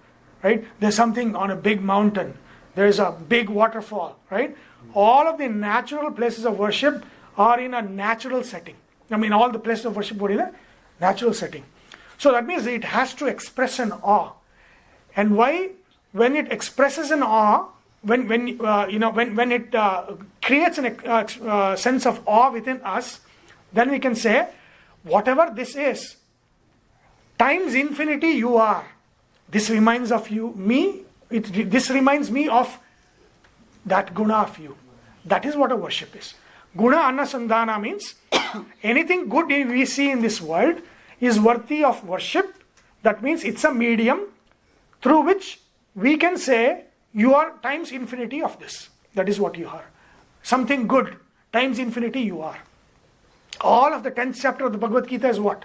right? There's something on a big mountain. There's a big waterfall, right? All of the natural places of worship are in a natural setting. I mean, all the places of worship were in a natural setting. So that means it has to express an awe. And why? When it expresses an awe, when it creates a sense of awe within us, then we can say, whatever this is, times infinity you are. This reminds of you, me. This reminds me of that guna of you. That is what a worship is. Guna anasandhana means anything good we see in this world is worthy of worship. That means it's a medium through which we can say you are times infinity of this. That is what you are. Something good times infinity you are. All of the 10th chapter of the Bhagavad Gita is what?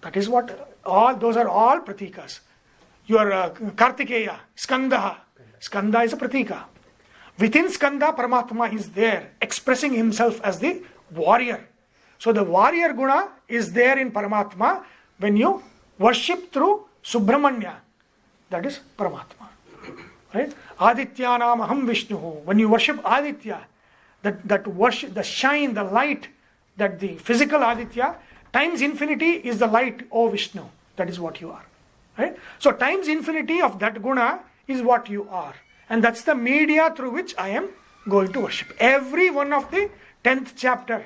That is what those are all pratikas. Your Kartikeya, Skandaha. Skanda is a pratika. Within Skanda, Paramatma is there, expressing himself as the warrior. So the warrior guna is there in Paramatma when you worship through Subramanya. That is Paramatma. Right? Adityanam aham Vishnuhu. When you worship Aditya, that worship, the shine, the light, that the physical Aditya, times infinity is the light, O Vishnu. That is what you are. Right? So times infinity of that guna is what you are. And that's the media through which I am going to worship. Every one of the 10th chapter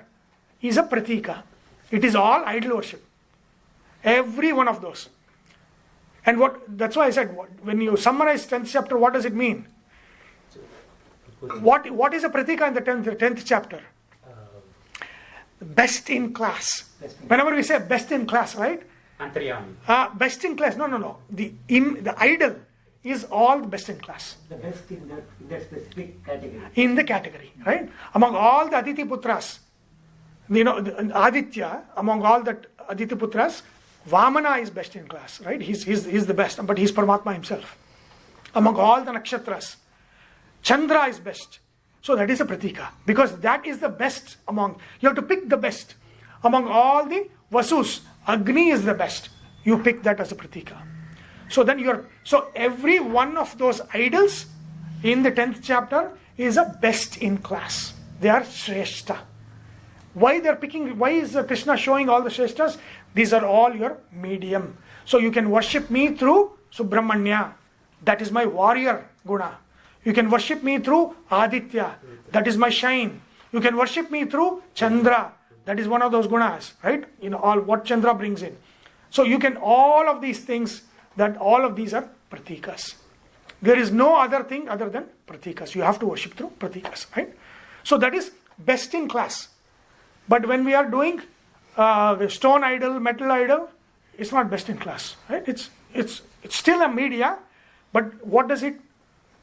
is a pratika. It is all idol worship. Every one of those. And that's why I said, when you summarize 10th chapter, what does it mean? What is a pratika in the 10th chapter? Best in class. Whenever we say best in class, right? Antaryami. Best in class. No. The idol is all the best in class. The best in that specific category. In the category, right? Among all the Aditi Putras, Aditya, among all the Aditi Putras, Vamana is best in class, right? He's the best, but he's Paramatma himself. Among all the Nakshatras, Chandra is best. So that is a pratika. Because that is the best among, you have to pick the best. Among all the Vasus, Agni is the best. You pick that as a pratika. So every one of those idols in the 10th chapter is a best in class. They are Shrestha. Why is Krishna showing all the Shreshtas? These are all your medium. So you can worship me through Subramanya. That is my warrior guna. You can worship me through Aditya. That is my shine. You can worship me through Chandra. That is one of those gunas, right? All what Chandra brings in. So you can, all of these things, that all of these are pratikas. There is no other thing other than pratikas. You have to worship through pratikas, right? So that is best in class. But when we are doing stone idol, metal idol, it's not best in class, right? It's still a media, but what does it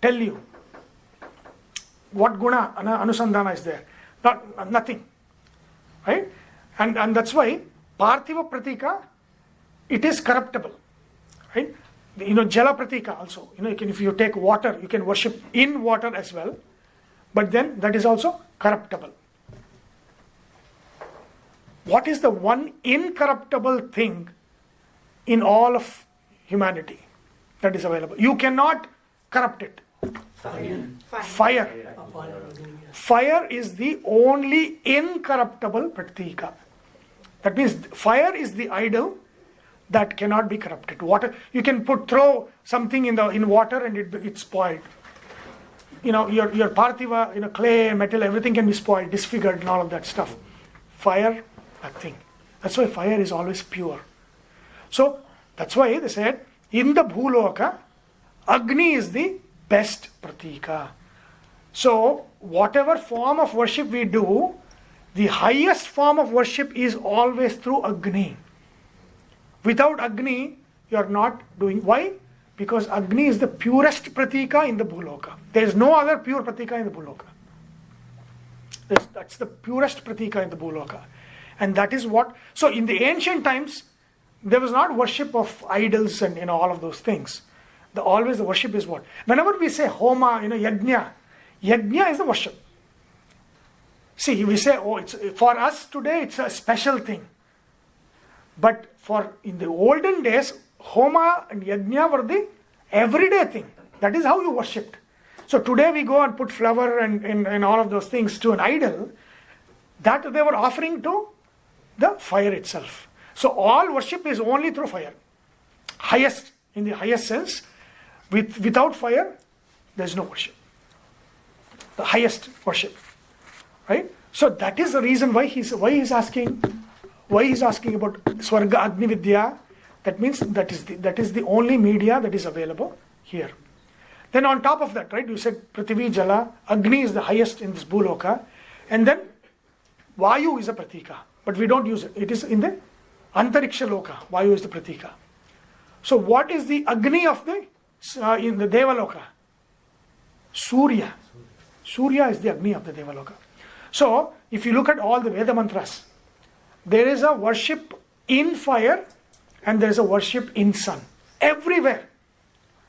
tell you? What guna anusandhana is there? Nothing, right? And that's why Parthiva pratika, it is corruptible, right? Jala pratika also. If you take water, you can worship in water as well, but then that is also corruptible. What is the one incorruptible thing in all of humanity that is available? You cannot corrupt it. Fire. Fire is the only incorruptible pratika. That means fire is the idol that cannot be corrupted. Water, you can throw something in water and it's spoiled. Your parthiva, clay, metal, everything can be spoiled, disfigured and all of that stuff. Fire, nothing. That's why fire is always pure. So that's why they said, in the Bhuloka, Agni is the best pratika. So, whatever form of worship we do, the highest form of worship is always through Agni. Without Agni, you are not doing. Why? Because Agni is the purest pratika in the Bhuloka. There is no other pure pratika in the Bhuloka. That's the purest pratika in the Bhuloka. And that is what. So, in the ancient times, there was not worship of idols and all of those things. Always the worship is what? Whenever we say Homa, Yagna is the worship. See, we say, it's for us today, it's a special thing. But in the olden days, Homa and Yagna were the everyday thing. That is how you worshipped. So today we go and put flower and all of those things to an idol that they were offering to the fire itself. So all worship is only through fire. Highest, in the highest sense. Without fire, there is no worship. The highest worship. Right? So that is the reason why he's asking about Swarga Agni Vidya. That means that is the only media that is available here. Then on top of that, right, you said Prithivi Jala, Agni is the highest in this Bhuloka, and then Vayu is a pratika. But we don't use it. It is in the Antariksha Loka. Vayu is the pratika. So what is the Agni of in the Devaloka? Surya. Surya is the Agni of the Devaloka. So, if you look at all the Veda mantras, there is a worship in fire and there is a worship in sun. Everywhere.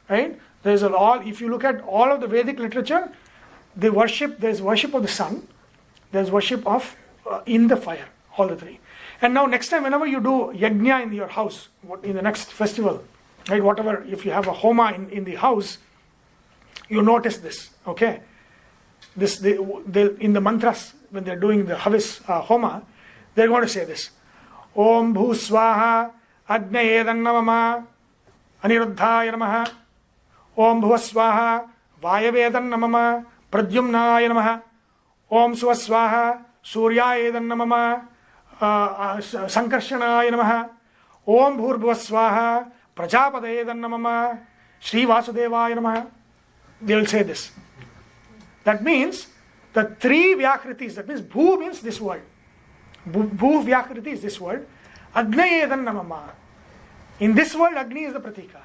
Right? If you look at all of the Vedic literature, there is worship of the sun, there is worship of in the fire, all the three. And now next time, whenever you do yagna in your house, in the next festival, right, whatever, if you have a homa in the house, you notice this, okay? In the mantras, when they're doing the havis homa, they're going to say this. Om bhu swaha agnayedan namama aniruddhaya namaha. Om bhuva swaha vayavedan namama pradyumnaya namaha. Om suva swaha suryayedan namama sankarshanaya namaha. Om bhurbhuva swaha prajapadayedan namama Sri Vasudevaya namaha. They will say this. That means the three Vyakritis, that means Bhu means this word. Bhu Vyakriti is this word. Agnayedan namama. In this world, Agni is the pratika.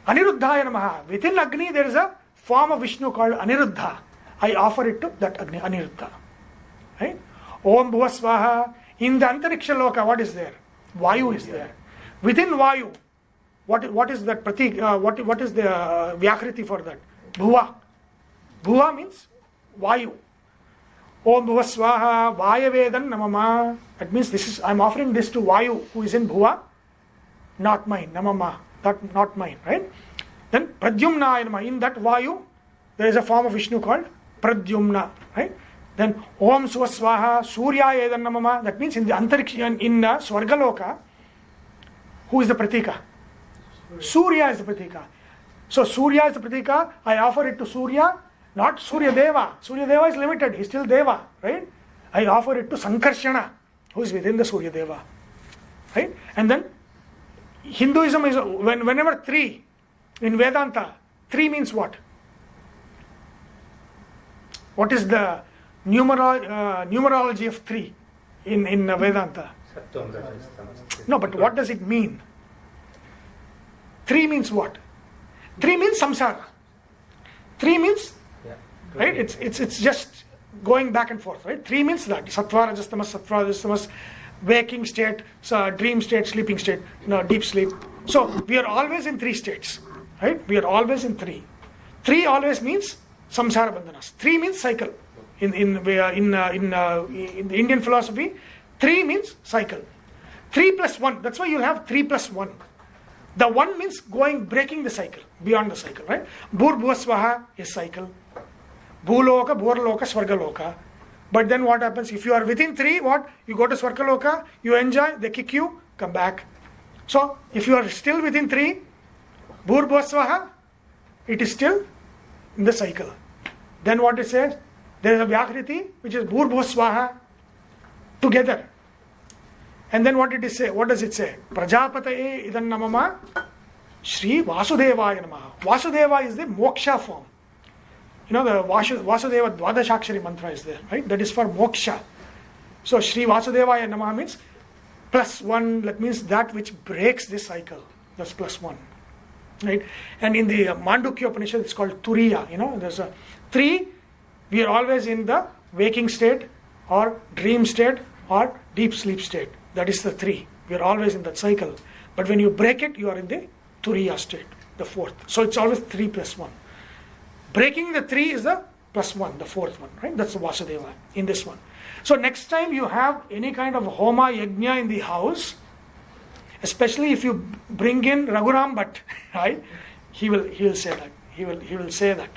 Aniruddhaya namaha. Within Agni, there is a form of Vishnu called Aniruddha. I offer it to that Agni, Aniruddha. Right? Om Bhuva Swaha. In the Antariksha Loka, what is there? Vayu is there. Within Vayu, what is that pratik? What is the Vyakriti for that? Bhuva. Bhuva means Vayu. Om Bhuva Swaha Vayavedan Namama. That means I'm offering this to Vayu, who is in Bhuva, not mine. Namama, not mine, right? Then Pradyumna Namama. In that Vayu, there is a form of Vishnu called Pradyumna, right? Then Om Suva Swaha Surya Edan Namama. That means in the Antariksha, in Swargaloka, who is the pratika? Surya is the pratika. So Surya is the pratika. I offer it to Surya. Not Surya Deva. Surya Deva is limited. He is still Deva, right? I offer it to Sankarshana, who is within the Surya Deva, right? And then Hinduism is whenever three in Vedanta, three means what? What is the numerology of three in Vedanta? No, but what does it mean? Three means what? Three means samsara. Three means, right? It's just going back and forth, right? Three means that sattva, rajas, tamas, waking state, dream state, sleeping state, deep sleep. So we are always in three states, right? We are always in three. Three always means samsara bandhanas. Three means cycle. In the Indian philosophy, three means cycle. 3 plus 1. That's why you have 3 plus 1. The 1 means breaking the cycle, beyond the cycle, right? Bhurbhuva Swaha is cycle. Bhuloka, Bhurloka, Swargaloka. But then what happens? If you are within 3, what? You go to Swargaloka, you enjoy, they kick you, come back. So, if you are still within 3, Bhurbhuva Swaha, it is still in the cycle. Then what it says? There is a Vyakriti, which is Bhurbhuva Swaha, together. And then what does it say? Prajapataye idan namama Sri Vasudevaya namaha. Vasudeva is the moksha form. the Vasudeva Dwadashakshari mantra is there, right? That is for moksha. So Shri Vasudevaya Namaha means +1, that means that which breaks this cycle. That's +1. Right? And in the Mandukya Upanishad, it's called Turiya. There's a 3, we are always in the waking state, or dream state, or deep sleep state. That is the 3. We are always in that cycle. But when you break it, you are in the Turiya state, the 4th. So it's always 3 + 1. Breaking the 3 is the +1, the 4th one, right? That's the Vasudeva in this one. So next time you have any kind of homa yagna in the house, especially if you bring in Raghuram Bhatt, right? He will say that. He will say that.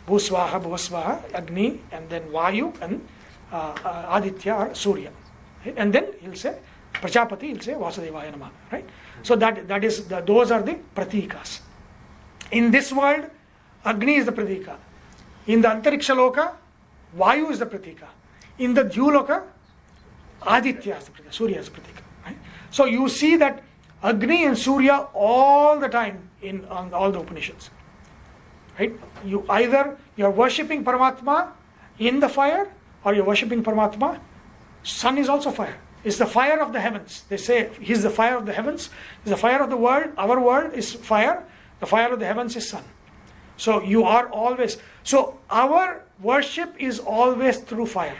Bhusvaha, Agni, and then Vayu, and Aditya or Surya. Right? And then he'll say Prajapati, he'll say Vasudevaya Namaha, right? So those are the pratikas. In this world, Agni is the pratika. In the Antariksha Loka, Vayu is the pratika. In the Dhyuloka, Aditya is the pratika, Surya is the pratika. Right? So you see that Agni and Surya all the time on all the Upanishads. Right? You're worshipping Paramatma in the fire, or you're worshipping Paramatma. Sun is also fire. It's the fire of the heavens. They say he's the fire of the heavens. He's the fire of the world. Our world is fire. The fire of the heavens is sun. So you are always. So our worship is always through fire.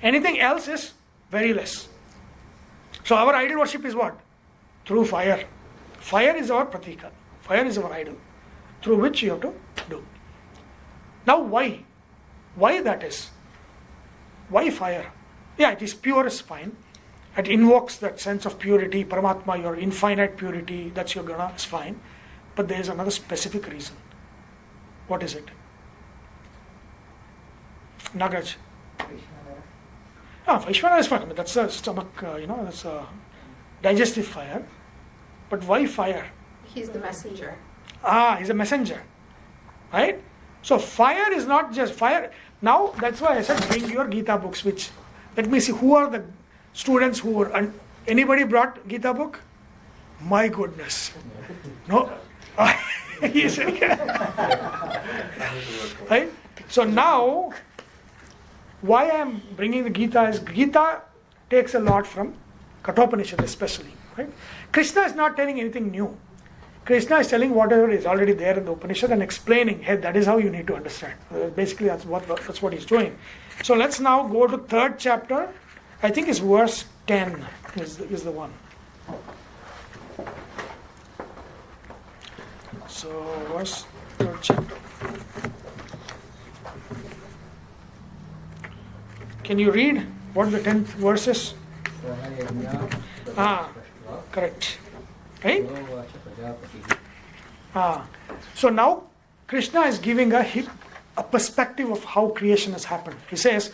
Anything else is very less. So our idol worship is what? Through fire. Fire is our pratika. Fire is our idol, through which you have to do. Now why? Why that is? Why fire? Yeah, it is pure is fine. It invokes that sense of purity, Paramatma, your infinite purity, that's your guna, is fine. But there is another specific reason. What is it? Nagraj. Vaishvana is fine. I mean, that's a stomach, that's a digestive fire. But why fire? He's the messenger. He's a messenger. Right? So fire is not just fire. Now, that's why I said bring your Gita books, which, let me see, who are the students who were, anybody brought Gita book? My goodness. No? Right? So now, why I am bringing the Gita is, Gita takes a lot from KaTopanishad especially. Right? Krishna is not telling anything new. Krishna is telling whatever is already there in the Upanishad and explaining, hey, that is how you need to understand. Basically, that's what he's doing. So let's now go to 3rd chapter. I think it's verse 10 is the one. So, verse 3rd chapter. Can you read what the 10th verse is? Correct. Right? So now Krishna is giving a perspective of how creation has happened. He says,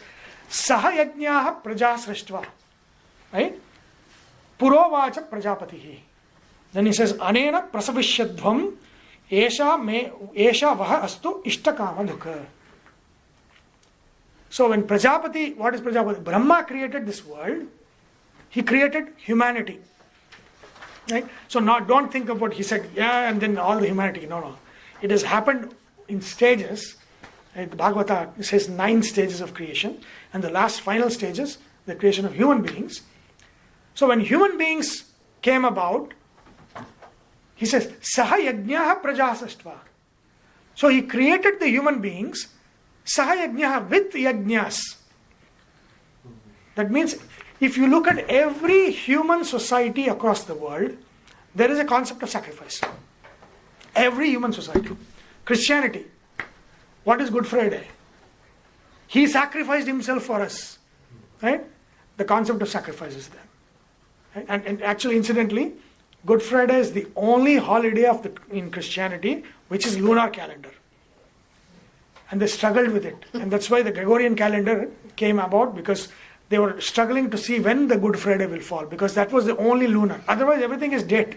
Saha yajnaha praja srishtva. Right? Purovacha prajapatihi. Then he says, Anena prasavishyadvam esha vaha astu ishtakama dukha. So when Prajapati, what is Prajapati? Brahma created this world. He created humanity. Right? So don't think of what he said, and then all the humanity. No. It has happened in stages. Right? The Bhagavata says 9 stages of creation, and the last final stage is the creation of human beings. So when human beings came about, he says, Saha yajnaha prajasastva. So he created the human beings, Saha yajnaha, with yajnas. That means, if you look at every human society across the world, there is a concept of sacrifice. Every human society. Christianity. What is Good Friday? He sacrificed himself for us. Right? The concept of sacrifice is there. Right? And actually, incidentally, Good Friday is the only holiday in Christianity which is lunar calendar. And they struggled with it. And that's why the Gregorian calendar came about, because they were struggling to see when the Good Friday will fall, because that was the only lunar. Otherwise, everything is date.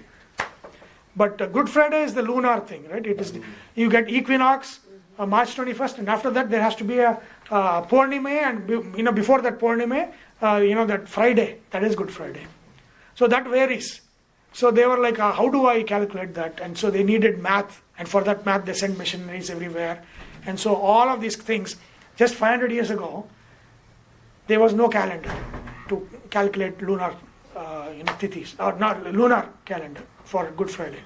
But Good Friday is the lunar thing, right? It is you get equinox, March 21st, and after that there has to be a Purnima, and before that Purnima, that Friday, that is Good Friday. So that varies. So they were like, how do I calculate that? And so they needed math, and for that math they sent missionaries everywhere. And so all of these things, just 500 years ago, there was no calendar to calculate lunar tithis, or not lunar calendar for Good Friday.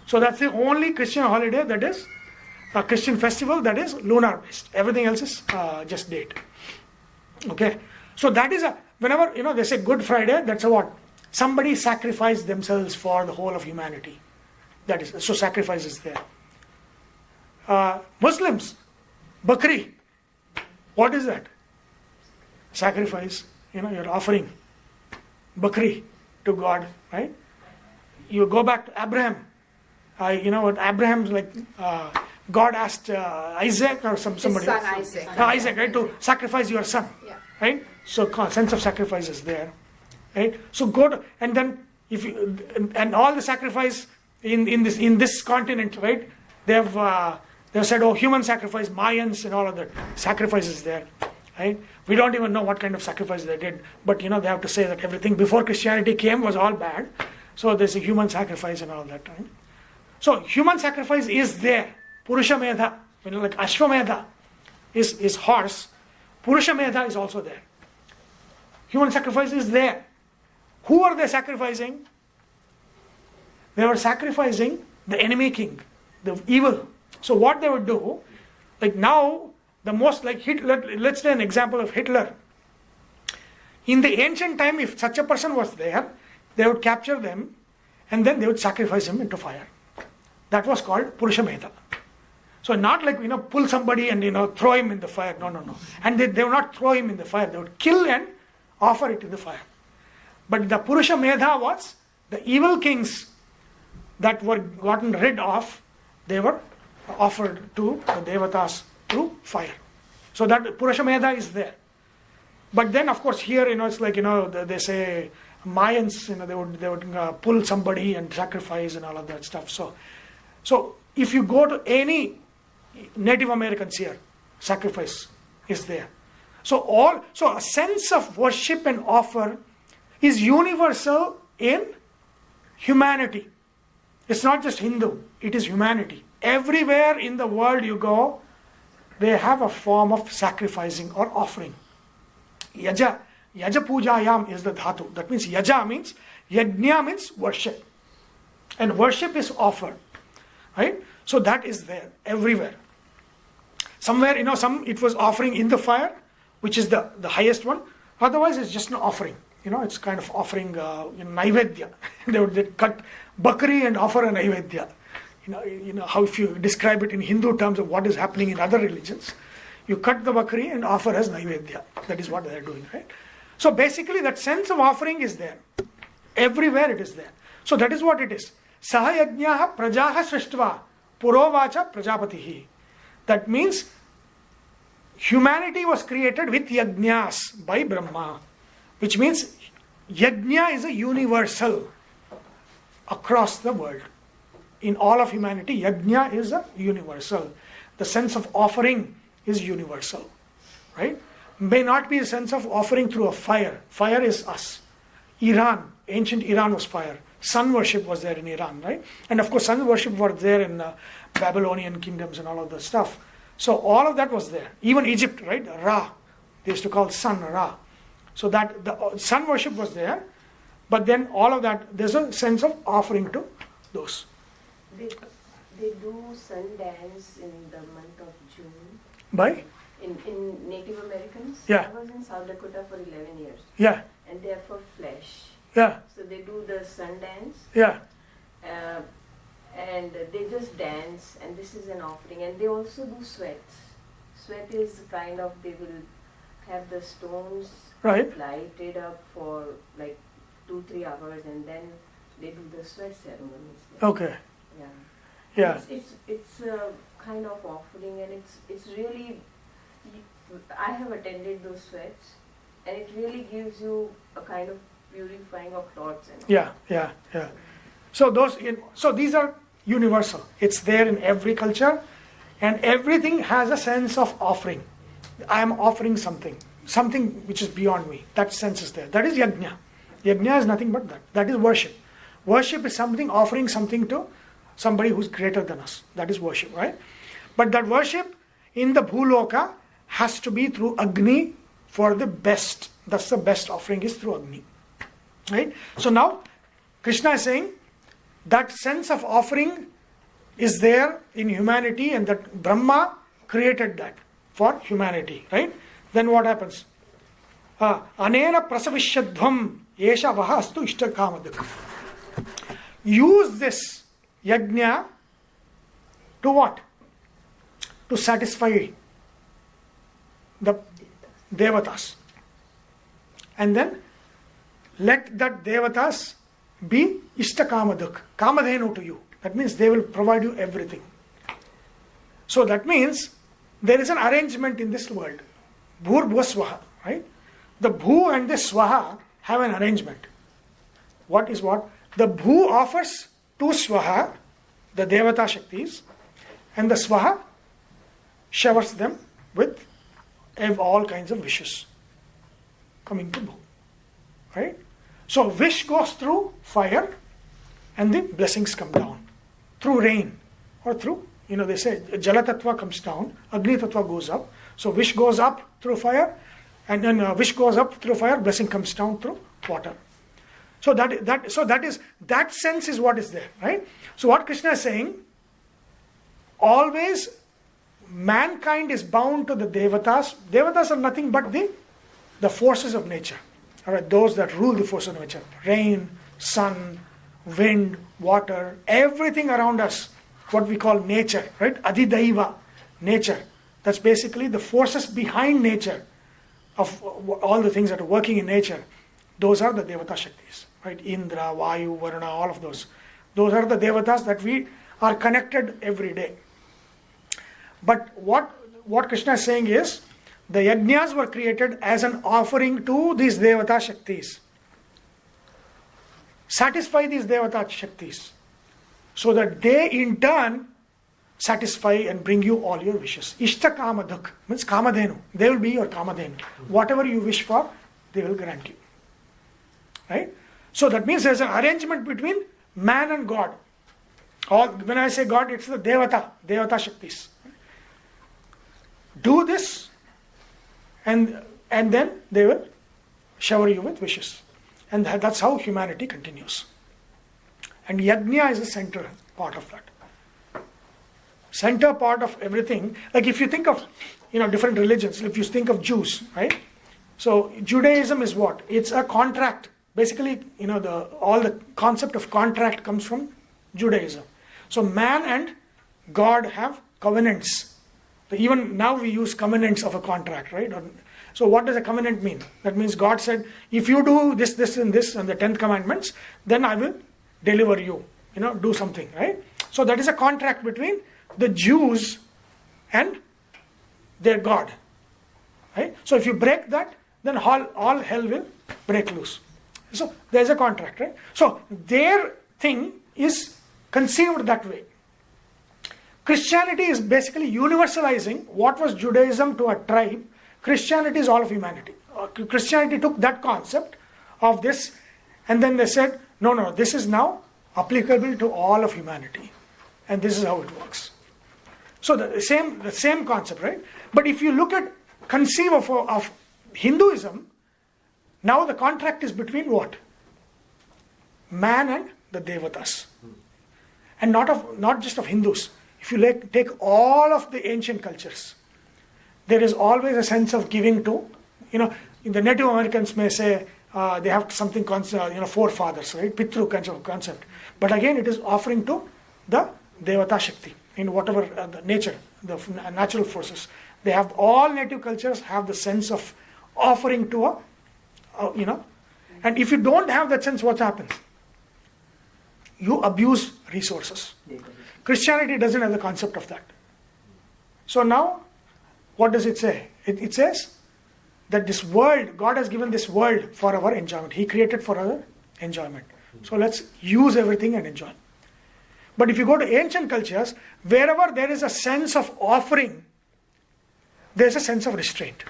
So that's the only Christian holiday that is a Christian festival that is lunar based. Everything else is just date. Okay, so that is whenever they say Good Friday, that's a what? Somebody sacrificed themselves for the whole of humanity. That is, so sacrifice is there. Muslims, Bakri, what is that? Sacrifice. You're offering Bakri to God, right? You go back to Abraham. What Abraham's like. God asked Isaac or somebody. His son Isaac. Isaac, right, to sacrifice your son, Yeah. right? So sense of sacrifice is there, right? So go to, and then if you, and all the sacrifice in this continent, right? They've said, oh, human sacrifice, Mayans and all of that sacrifice is there, right? We don't even know what kind of sacrifice they did, but they have to say that everything before Christianity came was all bad. So there's a human sacrifice and all that, right? So human sacrifice is there. Purusha Medha, like Ashwamedha is horse. Purusha Medha is also there. Human sacrifice is there. Who are they sacrificing? They were sacrificing the enemy king, the evil. So what they would do, like now, the most like Hitler, let's say an example of Hitler. In the ancient time, if such a person was there, they would capture them and then they would sacrifice him into fire. That was called Purusha Medha. So not like, pull somebody and, throw him in the fire. No. And they would not throw him in the fire. They would kill and offer it in the fire. But the Purusha Medha was the evil kings that were gotten rid of. They were offered to the devatas through fire. So that Purusha Medha is there. But then, of course, here, it's like, they say Mayans, they would pull somebody and sacrifice and all of that stuff. So if you go to any Native Americans here, sacrifice is there. So a sense of worship and offer is universal in humanity. It's not just Hindu, it is humanity. Everywhere in the world you go, they have a form of sacrificing or offering. Yaja pujayam is the dhatu. That means yaja means, yagna means worship. And worship is offered. Right? So that is there everywhere. Somewhere, it was offering in the fire, which is the highest one. Otherwise, it's just an offering. It's kind of offering naivedya. They would cut bakri and offer a naivedya. How if you describe it in Hindu terms of what is happening in other religions, you cut the bakri and offer as naivedya. That is what they are doing, right? So basically, that sense of offering is there. Everywhere it is there. So that is what it is. Saha yajnaha prajaha srishtva purovacha prajapatihi. That means humanity was created with yagnas by Brahma, which means yagna is a universal across the world. In all of humanity, yagna is a universal. The sense of offering is universal, right? May not be a sense of offering through a fire. Fire is us. Iran, ancient Iran was fire. Sun worship was there in Iran, right? And of course, sun worship was there in Babylonian kingdoms and all of that stuff. So all of that was there. Even Egypt, right? Ra. They used to call sun Ra. So that the sun worship was there. But then all of that, there's a sense of offering to those. They do sun dance in the month of June. By? In Native Americans. Yeah. I was in South Dakota for 11 years. Yeah. And they are for flesh. Yeah. So they do the sun dance. Yeah. And they just dance, and this is an offering. And they also do sweat. Sweat is kind of, they will have the stones Right. lighted up for like 2-3 hours, and then they do the sweat ceremonies there. Okay. Yeah. Yeah. It's a kind of offering, and it's really, I have attended those sweats, and it really gives you a kind of purifying of thoughts. And Yeah. So these are universal. It's there in every culture, and everything has a sense of offering. I am offering something which is beyond me. That sense is there. That is yagna. Yagna is nothing but that. That is worship. Worship is something, offering something to somebody who's greater than us. That is worship, right? But that worship in the Bhuloka has to be through Agni for the best. That's the best offering is through Agni. Right? So now Krishna is saying that sense of offering is there in humanity, and that Brahma created that for humanity. Right? Then what happens? Anena prasavishadvam yesha vaha astu ishtakamadak. Use this yagna to what? To satisfy the devatas. And then let that devatas be ishtakamadak, kamadhenu to you. That means they will provide you everything. So that means there is an arrangement in this world. Bhur bhuva swaha, right? The bhu and the swaha have an arrangement. What is what? The bhu offers to swaha, the devata shaktis, and the swaha showers them with all kinds of wishes coming to bhu. Right? So wish goes through fire and the blessings come down. Through rain or through, they say Jala Tattva comes down, Agni Tattva goes up. So wish goes up through fire, and then wish goes up through fire, blessing comes down through water. So that sense is what is there, right? So what Krishna is saying, always mankind is bound to the devatas. Devatas are nothing but the forces of nature. All right, those that rule the forces of nature. Rain, sun, wind, water, everything around us, what we call nature, right? Adhidaiva, nature. That's basically the forces behind nature of all the things that are working in nature. Those are the devata shaktis, right? Indra, Vayu, Varuna, all of those. Those are the devatas that we are connected every day. But what Krishna is saying is, the yajnas were created as an offering to these devata shaktis. Satisfy these devata shaktis, so that they in turn satisfy and bring you all your wishes. Ishta kamadhuk means kamadhenu. They will be your kamadhenu. Whatever you wish for, they will grant you. Right? So that means there's an arrangement between man and God. When I say God, it's the devata shaktis. Do this, and then they will shower you with wishes. And that's how humanity continues. And yagna is the center part of that. Center part of everything. Like if you think of different religions, if you think of Jews, right? So Judaism is what? It's a contract. Basically, all the concept of contract comes from Judaism. So man and God have covenants. Even now we use covenants of a contract, right? So what does a covenant mean? That means God said, if you do this, this and this and the 10 commandments, then I will deliver you, do something, right? So that is a contract between the Jews and their God, right? So if you break that, then all hell will break loose. So there's a contract, right? So their thing is conceived that way. Christianity is basically universalizing what was Judaism to a tribe. Christianity is all of humanity. Christianity took that concept of this, and then they said, no, this is now applicable to all of humanity. And this is how it works. So the same concept, right? But if you conceive of Hinduism, now the contract is between what? Man and the devatas. And not just of Hindus. If you take all of the ancient cultures, there is always a sense of giving to, the Native Americans may say they have something, forefathers, right? Pitru kind of concept. But again, it is offering to the Devata Shakti, in whatever the nature, the natural forces. They have, all native cultures have the sense of offering to and if you don't have that sense, what happens? You abuse resources. Christianity doesn't have the concept of that. So now, what does it say? It says that this world, God has given this world for our enjoyment. He created for our enjoyment. So let's use everything and enjoy. But if you go to ancient cultures, wherever there is a sense of offering, there's a sense of restraint.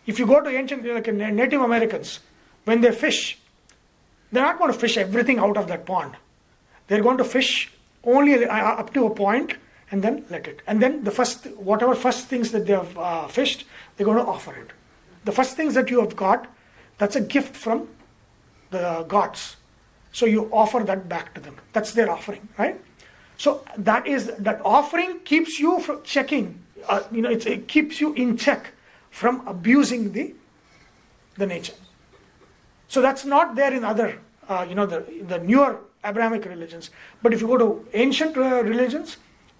If you go to ancient, like Native Americans, when they fish, they're not going to fish everything out of that pond. They're going to fish only up to a point, and then let it. And then whatever first things that they have fished, they're going to offer it. The first things that you have got, that's a gift from the gods. So you offer that back to them. That's their offering, right? So that offering keeps you from checking. It keeps you in check from abusing the nature. So that's not there in other, the newer Abrahamic religions. But if you go to ancient religions,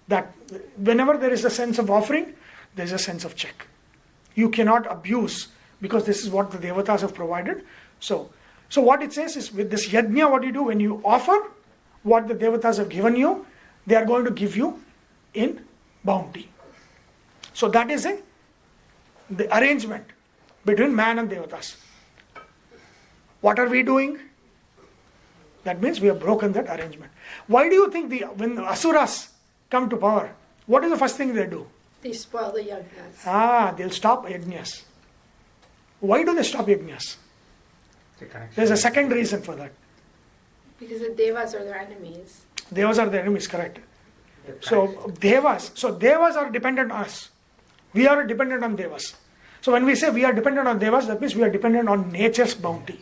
that whenever there is a sense of offering, there is a sense of check. You cannot abuse, because this is what the devatas have provided. So what it says is, with this yagna, what you do when you offer what the devatas have given you, they are going to give you in bounty. So that is the arrangement between man and devatas. What are we doing? That means we have broken that arrangement. Why do you think when the asuras come to power, what is the first thing they do? They spoil the yagnas. They'll stop yagnas. Why do they stop yagnas? The connection. There's a second reason for that. Because the devas are their enemies. Devas are the enemies, correct. The So connection. devas are dependent on us. We are dependent on devas. So when we say we are dependent on devas, that means we are dependent on nature's bounty,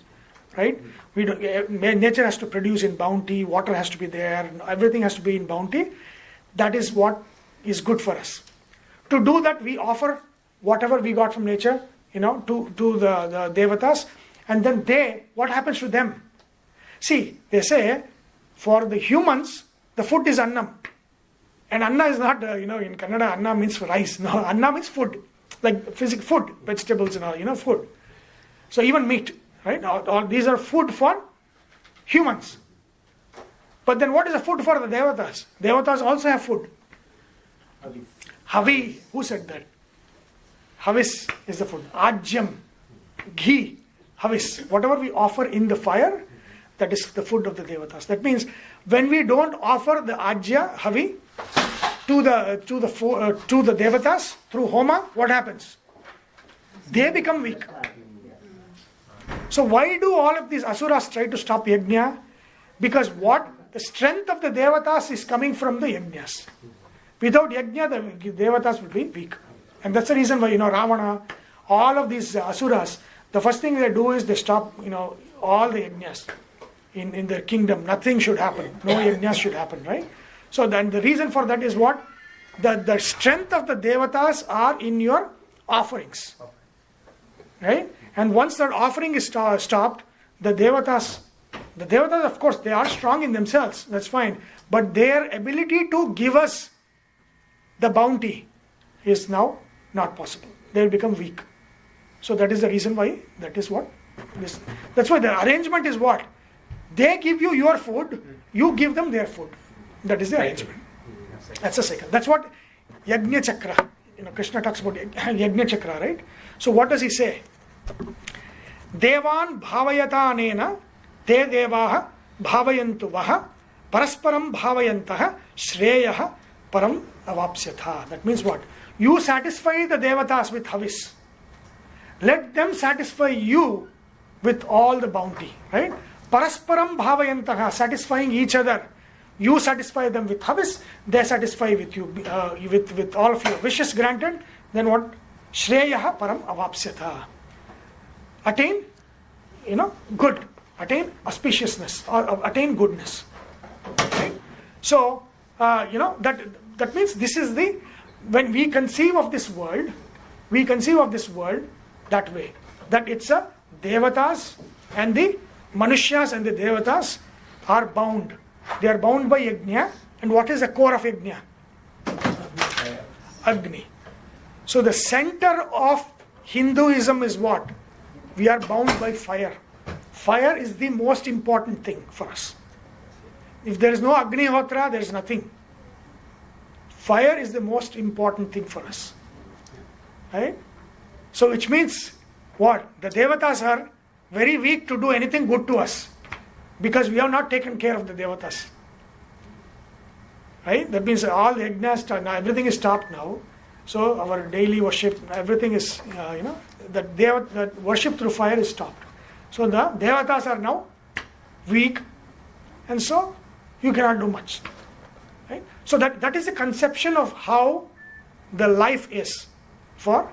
right? Nature has to produce in bounty, water has to be there, everything has to be in bounty. That is what is good for us. To do that, we offer whatever we got from nature, to the devatas, and then what happens to them? See, they say, for the humans, the food is annam. And anna is not, in Kannada, anna means rice. No, anna means food, like physical food, vegetables and all, food. So even meat, right? All these are food for humans. But then what is the food for the devatas? Devatas also have food. Havi, who said that? Havis is the food. Ajyam, ghee, havis. Whatever we offer in the fire, that is the food of the devatas. That means when we don't offer the ajya, havi, to the devatas through homa, what happens? They become weak. So why do all of these asuras try to stop yajna? Because the strength of the devatas is coming from the yajnas. Without yajna, the devatas will be weak. And that's the reason why, Ravana, all of these asuras, the first thing they do is they stop, all the yajnas in the kingdom. Nothing should happen. No yajnas should happen, right? So then the reason for that is what? The strength of the devatas are in your offerings. Right? And once that offering is stopped, the devatas, of course, they are strong in themselves. That's fine. But their ability to give us the bounty is now not possible. They will become weak. So that is the reason why, that's why the arrangement is what? They give you your food, you give them their food. That is the arrangement. That's the cycle. That's what Yagna Chakra, Krishna talks about Yagna Chakra, right? So what does he say? Devan bhavayata anena te devaha bhavayantu vaha parasparam bhavayantaha shreyaha param avapsyatha. That means what? You satisfy the devatas with havis. Let them satisfy you with all the bounty, right? Parasparam bhavayantaha, satisfying each other. You satisfy them with havis, they satisfy with you, with all of your wishes granted. Then what? Shreyaha param avapsyatha. Attain, good. Attain auspiciousness or attain goodness. Right? So, that means this is when we conceive of this world that way. That it's a devatas and the manushas and the devatas are bound. They are bound by yagna. And what is the core of yagna? Agni. So the center of Hinduism is what? We are bound by fire. Fire is the most important thing for us. If there is no Agni Hotra, there is nothing. Fire is the most important thing for us. Right? So which means what? The devatas are very weak to do anything good to us. Because we have not taken care of the devatas. Right? That means all the yagnas, everything is stopped now. So our daily worship, everything is, that worship through fire is stopped. So the devatas are now weak, and so you cannot do much. Right? So that is the conception of how the life is for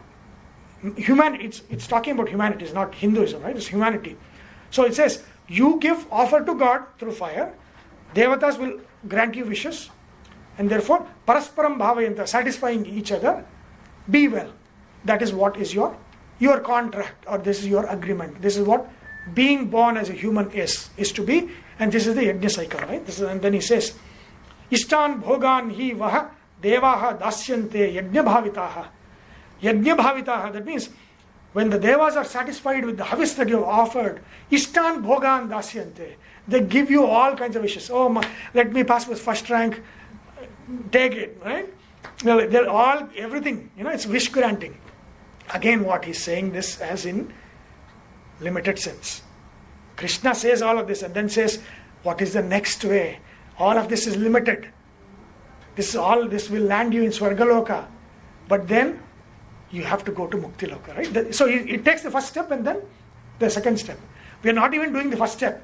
humanity. It's talking about humanity, it's not Hinduism, right? It's humanity. So it says, you offer to God through fire, devatas will grant you wishes, and therefore, parasparam bhavayanta, satisfying each other, be well. That is what is your contract, or this is your agreement. This is what being born as a human is to be, and this is the yajna cycle, right? And then he says, Ishtan bhogan hi vaha devaha dasyante yajna bhavitaha. Yajna bhavitaha, that means when the devas are satisfied with the havis that you have offered, Ishtan bhogan dasyante, they give you all kinds of wishes. Oh, let me pass with first rank, take it, right? They're all, everything, it's wish granting. Again, what he's saying this as in limited sense. Krishna says all of this and then says, what is the next way? All of this is limited. This will land you in Swargaloka. But then you have to go to Muktiloka, right? So it takes the first step and then the second step. We are not even doing the first step.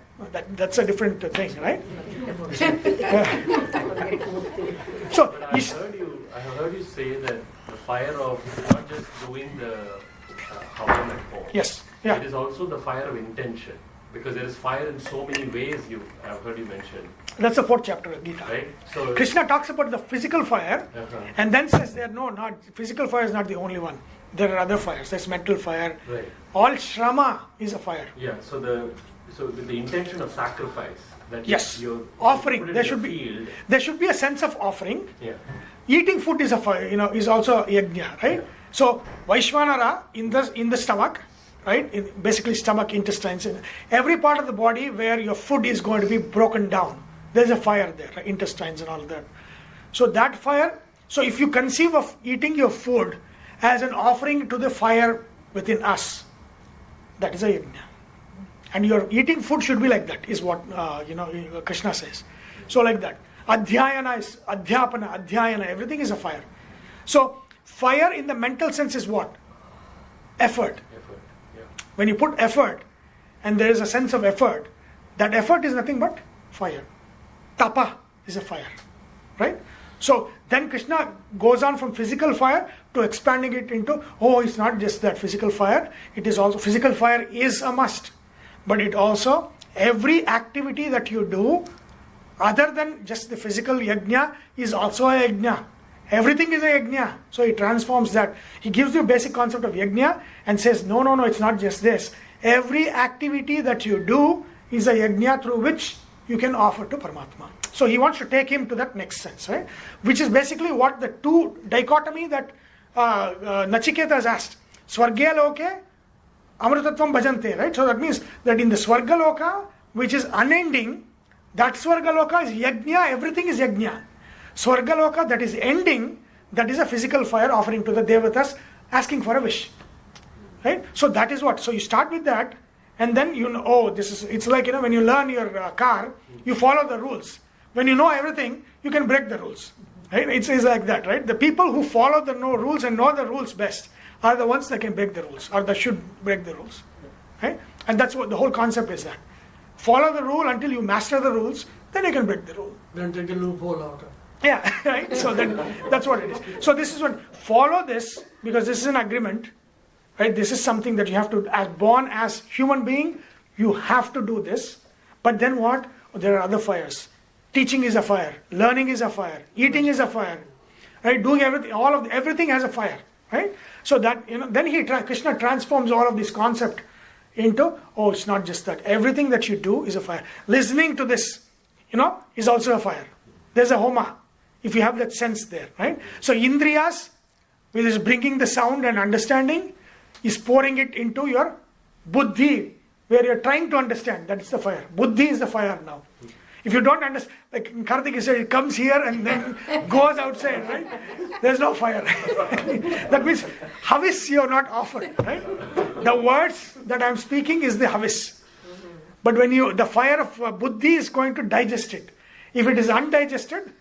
That's a different thing, right? So But I have heard you say that the fire of not just doing the havam at home. yes, yeah. It is also the fire of intention. Because there is fire in so many ways, I've heard you mention. That's the 4th chapter of Gita. Right? So Krishna talks about the physical fire and then says physical fire is not the only one. There are other fires. There's mental fire. Right. All shrama is a fire. Yeah, so with the intention of sacrifice that Yes. you're Offering. put in There the should field. There should be a sense of offering. Yeah. Eating food is a fire, is also a yajna, right? So Vaishvanara in the stomach, right? Basically stomach, intestines, in every part of the body where your food is going to be broken down. There's a fire there, right? Intestines and all that. So that fire, so if you conceive of eating your food as an offering to the fire within us, that is a yajna. And your eating food should be like that, is what Krishna says. So like that. Adhyayana is adhyapana, everything is a fire. So fire in the mental sense is what? Effort. Yeah. When you put effort and there is a sense of effort, that effort is nothing but fire. Tapa is a fire, right? So then Krishna goes on from physical fire to expanding it into, it's not just that physical fire, it is also, physical fire is a must, but it also, every activity that you do other than just the physical yajna is also a yajna. Everything is a yajna. So he transforms that. He gives you a basic concept of yajna and says, no, it's not just this. Every activity that you do is a yajna through which you can offer to Paramatma. So he wants to take him to that next sense, right? Which is basically what the two dichotomy that Nachiketa has asked. Swargaloka, Amritatvam bhajante, right? So that means that in the Swargaloka, which is unending, that Swargaloka is yajna, everything is yajna. Swargaloka that is ending, that is a physical fire offering to the devatas, asking for a wish. Right? So that is what. So you start with that, and then it's like, when you learn your car, you follow the rules. When you know everything, you can break the rules. Right? It's like that, right? The people who follow the rules and know the rules best are the ones that can break the rules, or that should break the rules. Right? And that's what the whole concept is, that follow the rule until you master the rules, then you can break the rule. Then take a loophole out of. Yeah, right? So that's what it is. So this is what, follow this, because this is an agreement, right? This is something that you have to, as born as human being, you have to do this. But then what? There are other fires. Teaching is a fire. Learning is a fire. Eating is a fire. Right? Doing everything, everything has a fire. Right? So that, then Krishna transforms all of this concept into, it's not just that. Everything that you do is a fire. Listening to this, is also a fire. There's a homa, if you have that sense there, right? So Indriyas, which is bringing the sound and understanding, is pouring it into your buddhi, where you're trying to understand. That's the fire. Buddhi is the fire now. If you don't understand, like Karthik said, it comes here and then goes outside, right? There's no fire. That means havis you are not offered, right? The words that I'm speaking is the havis. But when the fire of buddhi is going to digest it. If it is undigested,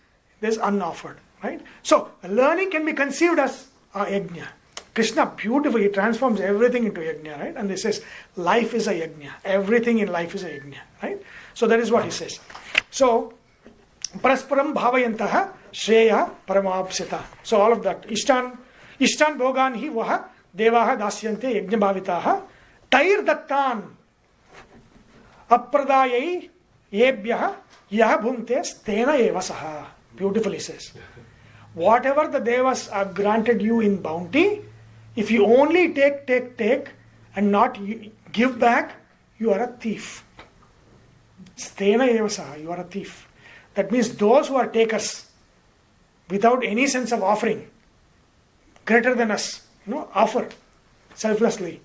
there's unoffered, right? So learning can be conceived as a yajna. Krishna beautifully transforms everything into yajna, right? And he says, life is a yajna. Everything in life is a yajna, right? So that is what he says. So, parasparam bhavayantaha Shreya Paramapsita. So all of that. Ishtan Bhogan hi vaha Devaha Dasyante Yajna Bhavitaha Tair Dattan Apradayai Yebhyaha Yaha Bhunte Stena Eva Saha. Beautifully says. Whatever the Devas have granted you in bounty, if you only take and not give back, you are a thief. Stena Eva Saha, you are a thief. That means those who are takers without any sense of offering, greater than us, offer selflessly,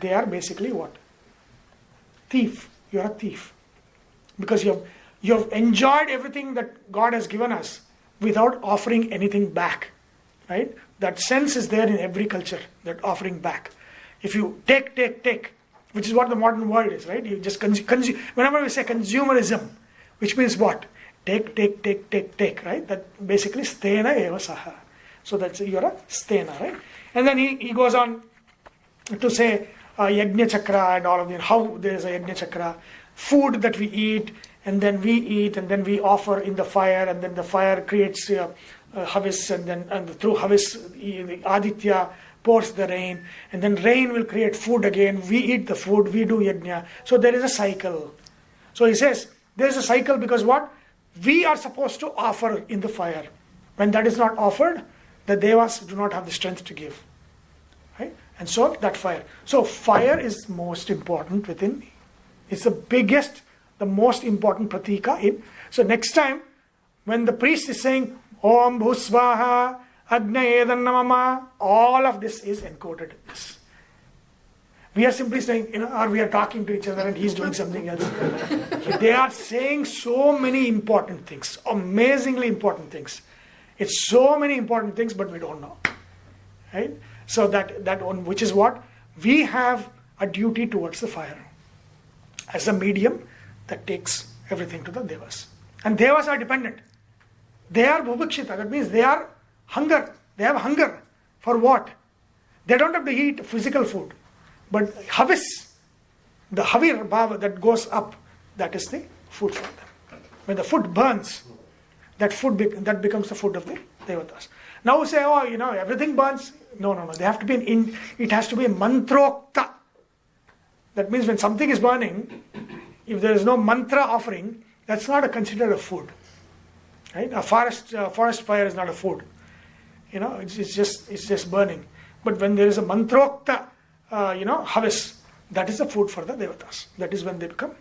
they are basically what? Thief. You are a thief. Because you have enjoyed everything that God has given us without offering anything back. Right? That sense is there in every culture, that offering back. If you take, which is what the modern world is, right? You just consume. Whenever we say consumerism, which means what? Take, right? That basically stena eva saha. So that's you're a stena, right? And then he goes on to say yagna chakra and all of that. How there is a yagna chakra, food that we eat, and then we eat, and then we offer in the fire, and then the fire creates havis, and through havis, the Aditya pours the rain, and then rain will create food again. We eat the food, we do yajna. So there is a cycle. So he says there is a cycle because what? We are supposed to offer in the fire. When that is not offered, the devas do not have the strength to give. Right? And so that fire. So fire is most important within. It's the biggest, the most important pratika in. So next time, when the priest is saying Om Bhusvaha, Agnayedanamama, all of this is encoded in this. We are simply saying, or we are talking to each other and he's doing something else. They are saying so many important things, amazingly important things. It's so many important things, but we don't know. Right? So that one, which is what? We have a duty towards the fire as a medium that takes everything to the devas. And devas are dependent. They are bhubhikshita. That means they are hunger. They have hunger. For what? They don't have to eat physical food. But havis, the havir bhava that goes up, that is the food for them. When the food burns, that becomes the food of the devatas. Now we say, everything burns. No. They have to be it has to be mantrokta. That means when something is burning, if there is no mantra offering, that's not considered a food. Right? A forest fire is not a food. It's just burning. But when there is a mantrokta, havis, that is the food for the devatas. That is when they become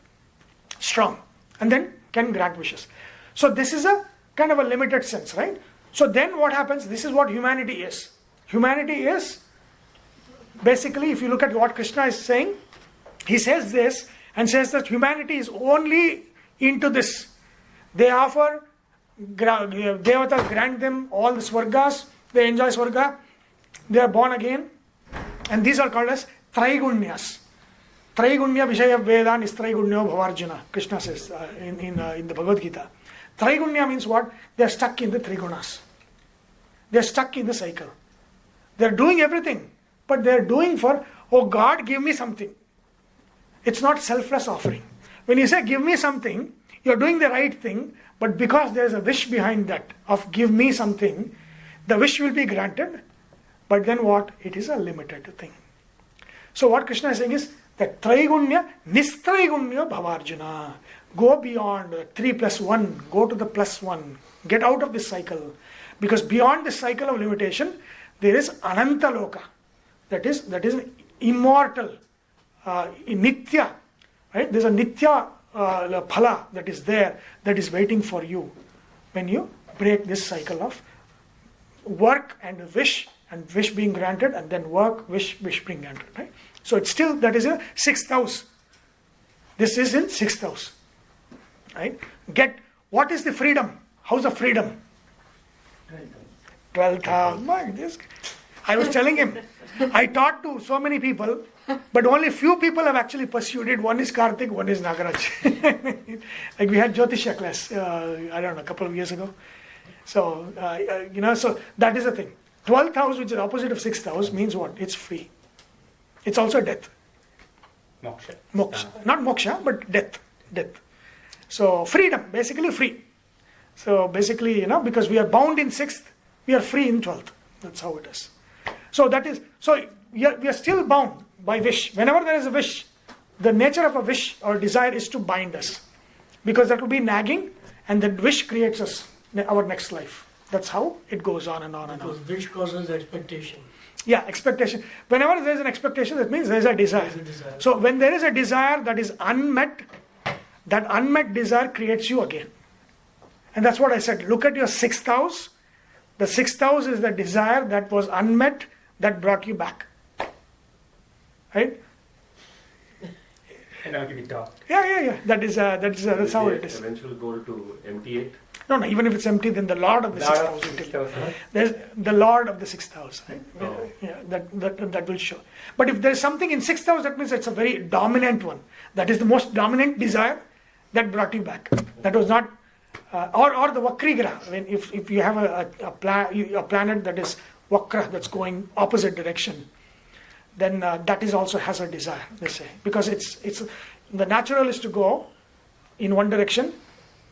strong and then can grant wishes. So this is a kind of a limited sense, right? So then what happens? This is what humanity is. Humanity is basically, if you look at what Krishna is saying, he says this and says that humanity is only into this. They offer, devatas grant them all the swargas, they enjoy swarga, they are born again, and these are called as Traigunyas. Traigunya Vishaya Vedan is Traigunya Bhavarjuna, Krishna says in the Bhagavad Gita. Traigunya means what? They are stuck in the Trigunas. They are stuck in the cycle. They are doing everything, but they are doing for, oh God, give me something. It's not selfless offering. When you say give me something, you are doing the right thing, but because there is a wish behind that of give me something, the wish will be granted, but then what? It is a limited thing. So what Krishna is saying is that Traigunya, Nistraigunya Bhavarjuna. Go beyond 3 plus 1, go to the plus 1. Get out of this cycle. Because beyond this cycle of limitation, there is Anantaloka. That is immortal, Nitya. Right? There's a Nitya phala that is there, that is waiting for you when you break this cycle of work and wish being granted, and then work, wish being granted. Right? So it's still, that is a 6th house. This is in 6th house. Right? What is the freedom? How's the freedom? 12th house. I was telling him, I taught to so many people, but only few people have actually pursued it. One is Karthik, one is Nagaraj. Like we had Jyotisha class, a couple of years ago. So, so that is the thing. 12th house, which is opposite of 6th house, means what? It's free. It's also death. Moksha. Moksha. Not moksha, but death. So freedom, basically free. So basically, because we are bound in 6th, we are free in 12th. That's how it is. So we are still bound by wish. Whenever there is a wish, the nature of a wish or desire is to bind us. Because that will be nagging, and that wish creates us, our next life. That's how it goes on and on and Because on. wish causes expectation. Yeah, expectation. Whenever there is an expectation, that means there is a desire. There's a desire. So when there is a desire that is unmet, that unmet desire creates you again. And that's what I said. Look at your 6th house. The 6th house is the desire that was unmet that brought you back. Right? And now we talk. Yeah. That's how it is. Eventual goal to empty it. No, even if it's empty, then the Lord of the 6th house will tell you. There's the Lord of the 6th house, right? Oh. Yeah, that will show. But if there's something in 6th house, that means it's a very dominant one. That is the most dominant desire that brought you back. That was not, or the Vakrigra. I mean, if you have a planet that is Vakra, that's going opposite direction, then that is also has a desire, they say. Because it's the natural is to go in one direction,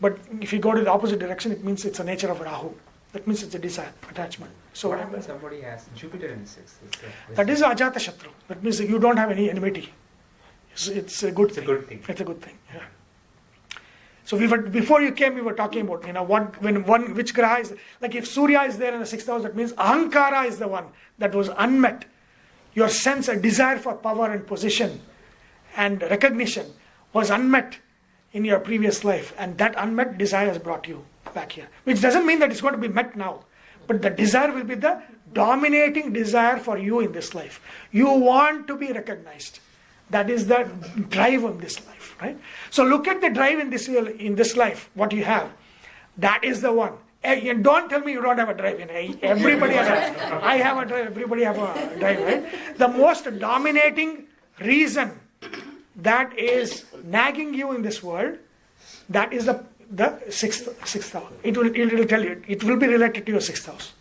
but if you go to the opposite direction, it means it's a nature of Rahu. That means it's a desire, attachment. So What happens when somebody has Jupiter in 6th? that is Ajata Shatru. That means you don't have any enmity. It's a good It's thing. a good thing. It's a good thing. Yeah. So before you came, we were talking about which graha is, like if Surya is there in the 6th house, that means Ahankara is the one that was unmet. Your sense, a desire for power and position and recognition was unmet in your previous life, and that unmet desire has brought you back here. Which doesn't mean that it's going to be met now, but the desire will be the dominating desire for you in this life. You want to be recognized. That is the drive of this life, right? So look at the drive in this life, what you have. That is the one. And don't tell me you don't have a drive. Everybody has a I have a drive, everybody have a drive, right? The most dominating reason that is nagging you in this world, that is the sixth house. It will tell you, it will be related to your 6th house.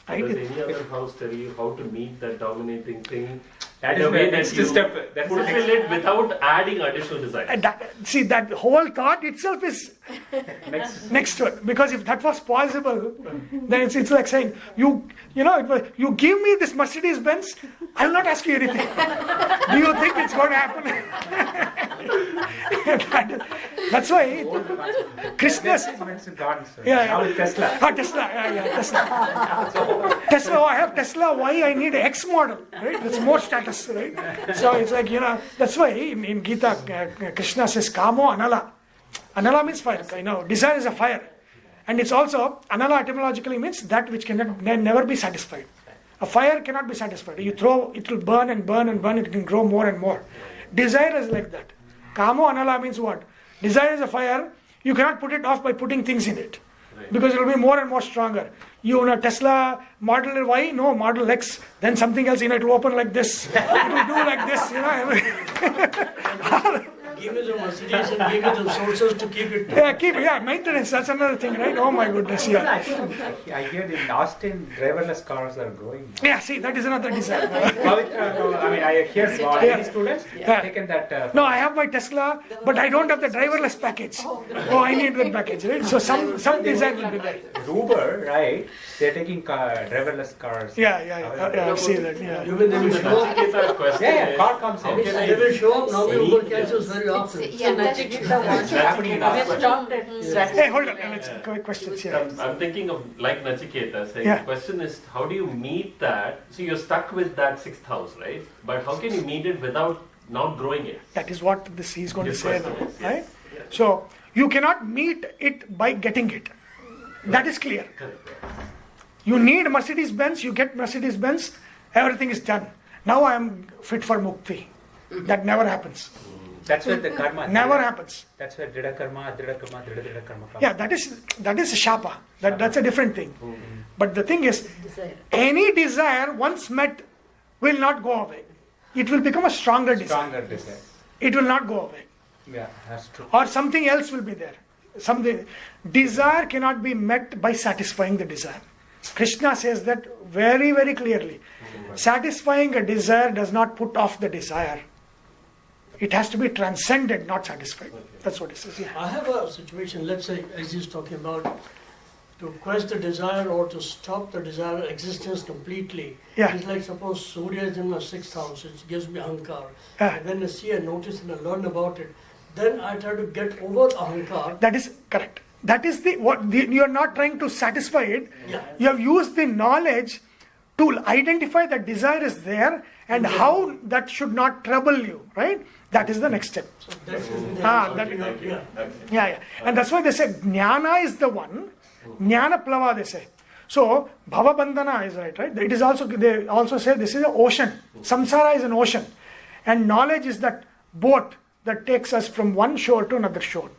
Right? Does any other house tell you how to meet that dominating thing? That in is a way the that next you step. That's the fulfill it without adding additional desires. That whole thought itself is next to it. Because if that was possible, then it's like saying, you give me this Mercedes Benz, I will not ask you anything. Do you think it's going to happen? That's why Krishna's. Now with Tesla. Tesla, I have Tesla, why I need an X model, right? It's more status, right? So it's like, that's why in Gita, Krishna says, Kamo Anala. Anala means fire, desire is a fire. And it's also, Anala etymologically means that which can never be satisfied. A fire cannot be satisfied. You throw, it will burn and burn and burn, it can grow more and more. Desire is like that. Kamo Anala means what? Desire is a fire, you cannot put it off by putting things in it. Because it will be more and more stronger. Tesla Model Y, no, Model X, then something else, it will open like this. It will do like this, Give it the Mercedes and give it the sources to keep it. Maintenance, that's another thing, right? Oh my goodness, I hear in Austin, driverless cars are going. Yeah, see, that is another desire. I hear many students taken that. No, I have my Tesla, but I don't have the driverless package. Oh, I need that package, right? So some desire will be there. Uber, right? They're taking driverless cars. Yeah, I've seen that, yeah. Even they will show up. Nachiketa question is, car comes in. They will show up. Now Uber cancels very often. Nachiketa wants happening in our we stopped at Hey, hold on, let's go questions here. I'm thinking of like Nachiketa saying, Yeah. the question is, how do you meet that? So you're stuck with that 6th house, right? But how can you meet it without not growing it? That is what he's going to His say question now, is, right? So, you cannot meet it by getting it. That is clear. Correct. You need Mercedes Benz, you get Mercedes Benz, everything is done. Now I am fit for mukti. That never happens. That's where the karma. Never happens. That's where drida karma comes. Yeah, that is a shapa. That's a different thing. But the thing is, any desire once met will not go away. It will become a stronger desire. Stronger desire. It will not go away. Yeah, that's true. Or something else will be there. Desire cannot be met by satisfying the desire. Krishna says that very, very clearly. Satisfying a desire does not put off the desire. It has to be transcended, not satisfied. That's what it says. Yeah. I have a situation, let's say, as he's talking about, to quench the desire or to stop the desire existence completely. Yeah. It's like suppose Surya is in my 6th house, it gives me ahankar. Yeah. And then I see, I notice and I learn about it. Then I try to get over ahankar. That is correct. That is you are not trying to satisfy it. Yeah. You have used the knowledge to identify that desire is there and how that should not trouble you, right? That is the next step. So that's Yeah. Yeah. And that's why they say jnana is the one. Jnana plava, they say. So bhava bandhana is right? It is also, they also say this is an ocean. Samsara is an ocean. And knowledge is that boat that takes us from one shore to another shore.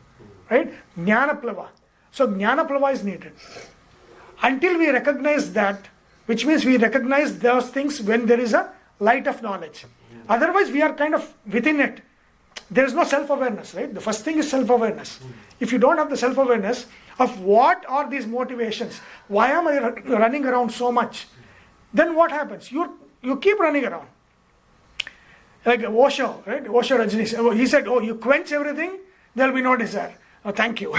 Right? Jnana plava. So jnana plava is needed. Until we recognize that, which means we recognize those things when there is a light of knowledge. Otherwise we are kind of within it. There is no self-awareness, right? The first thing is self-awareness. If you don't have the self-awareness of what are these motivations, why am I running around so much, then what happens? You keep running around. Like Osho, right? Osho Rajneesh, he said, oh, you quench everything, there will be no desire. Oh, thank you.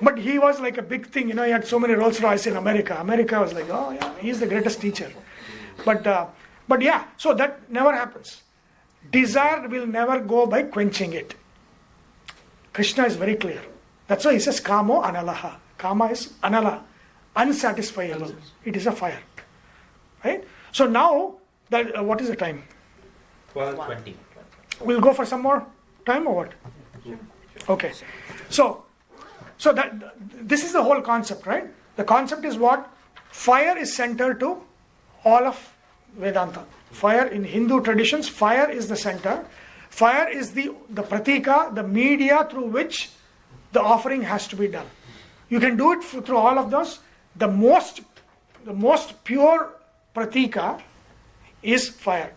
But he was like a big thing, he had so many Rolls Royce in America. America was like, oh yeah, he's the greatest teacher. But yeah, so that never happens. Desire will never go by quenching it. Krishna is very clear. That's why he says kamo analaha. Kama is anala, unsatisfiable. It is a fire. Right? So now, that what is the time? 12:20. We'll go for some more time or what? Okay. So that this is the whole concept, right? The concept is what? Fire is center to all of Vedanta. Fire in Hindu traditions, fire is the center. Fire is the pratika, the media through which the offering has to be done. You can do it through all of those. The most pure pratika is fire.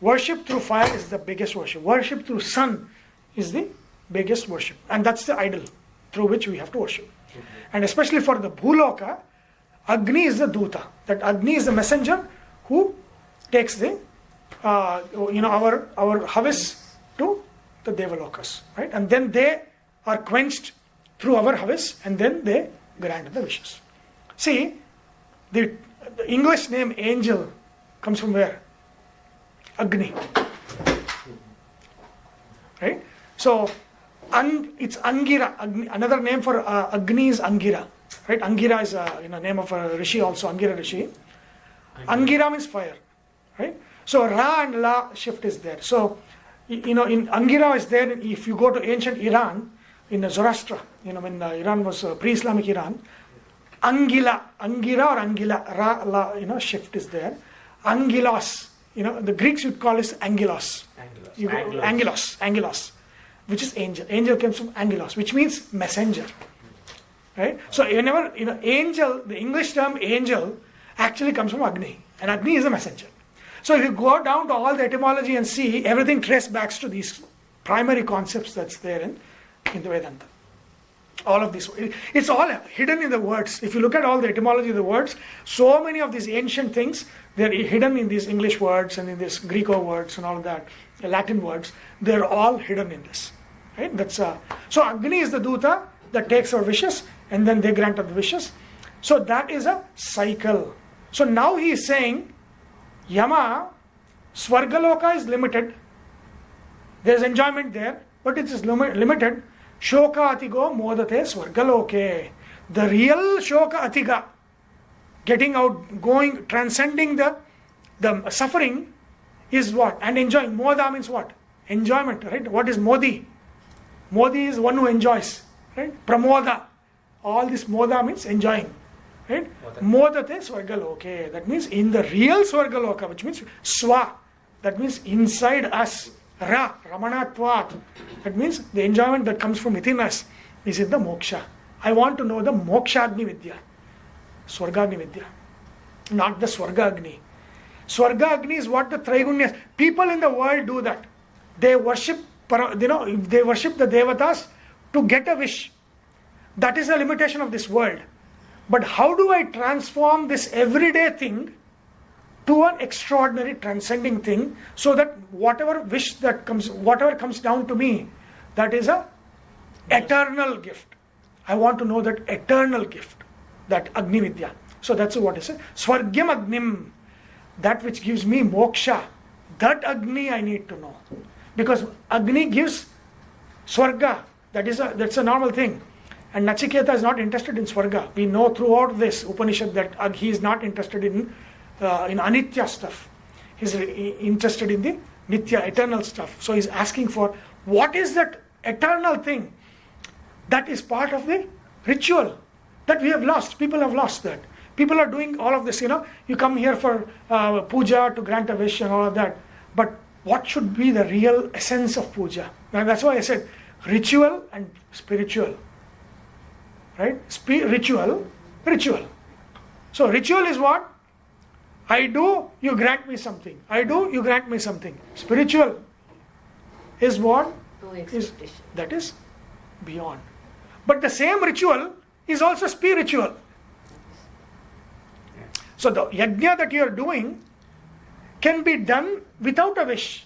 Worship through fire is the biggest worship. Worship through sun is the biggest worship. And that's the idol through which we have to worship. And especially for the Bhuloka, Agni is the Duta. That Agni is the messenger who takes the our havis to the Devalokas, right? And then they are quenched through our havis, and then they grant the wishes. See, the English name angel comes from where? Agni. Right? So, it's Angira. Another name for Agni is Angira. Right? Angira is a name of a rishi also, Angira rishi. Angira means fire. Right? So Ra and La shift is there. So, in Angira is there. If you go to ancient Iran, in Zoroaster, when Iran was pre-Islamic Iran, Angira or Angila, Ra, La, shift is there. Angelos, the Greeks would call it Angelos. Angelos, which is angel. Angel comes from Angelos, which means messenger. Right? So whenever, angel, the English term angel actually comes from Agni. And Agni is a messenger. So if you go down to all the etymology and see, everything traces back to these primary concepts that's there in the Vedanta. All of this, it's all hidden in the words. If you look at all the etymology of the words, so many of these ancient things, they're hidden in these English words and in these Greek words and all of that, the Latin words, they're all hidden in this. Right? So Agni is the Duta that takes our wishes and then they grant us the wishes. So that is a cycle. So now he is saying, Yama, Swargaloka is limited. There is enjoyment there, but it is limited. Shoka atigo modate Swargaloke. The real Shoka atiga, getting out, going, transcending the suffering is what? And enjoying. Moda means what? Enjoyment, right? What is Modi? Modi is one who enjoys, right? Pramoda. All this moda means enjoying. Right? Modate Swargaloke. That means in the real Swargaloka, which means Swa. That means inside us. Ra, Ramanatvat. That means the enjoyment that comes from within us is in the moksha. I want to know the moksha Agni Vidya. Swarga Agni Vidya. Not the Swarga Agni. Swarga Agni is what the Traigunyas. People in the world do that. They worship, they worship the devatas to get a wish. That is the limitation of this world. But how do I transform this everyday thing to an extraordinary transcending thing, so that whatever comes down to me, that is a eternal gift. I want to know that eternal gift, that Agni Vidya. So that's what it says. Swargyam Agnim, that which gives me moksha, that Agni I need to know. Because Agni gives Swarga, that's a normal thing. And Nachiketa is not interested in Swarga. We know throughout this Upanishad that he is not interested in Anitya stuff. He's interested in the Nitya, eternal stuff. So he's asking for what is that eternal thing that is part of the ritual that we have lost. People have lost that. People are doing all of this, you come here for puja to grant a wish and all of that. But what should be the real essence of puja? And that's why I said ritual and spiritual. Right? Ritual. So ritual is what? I do, you grant me something. I do, you grant me something. Spiritual is what? That is beyond. But the same ritual is also spiritual. So the yagna that you are doing can be done without a wish,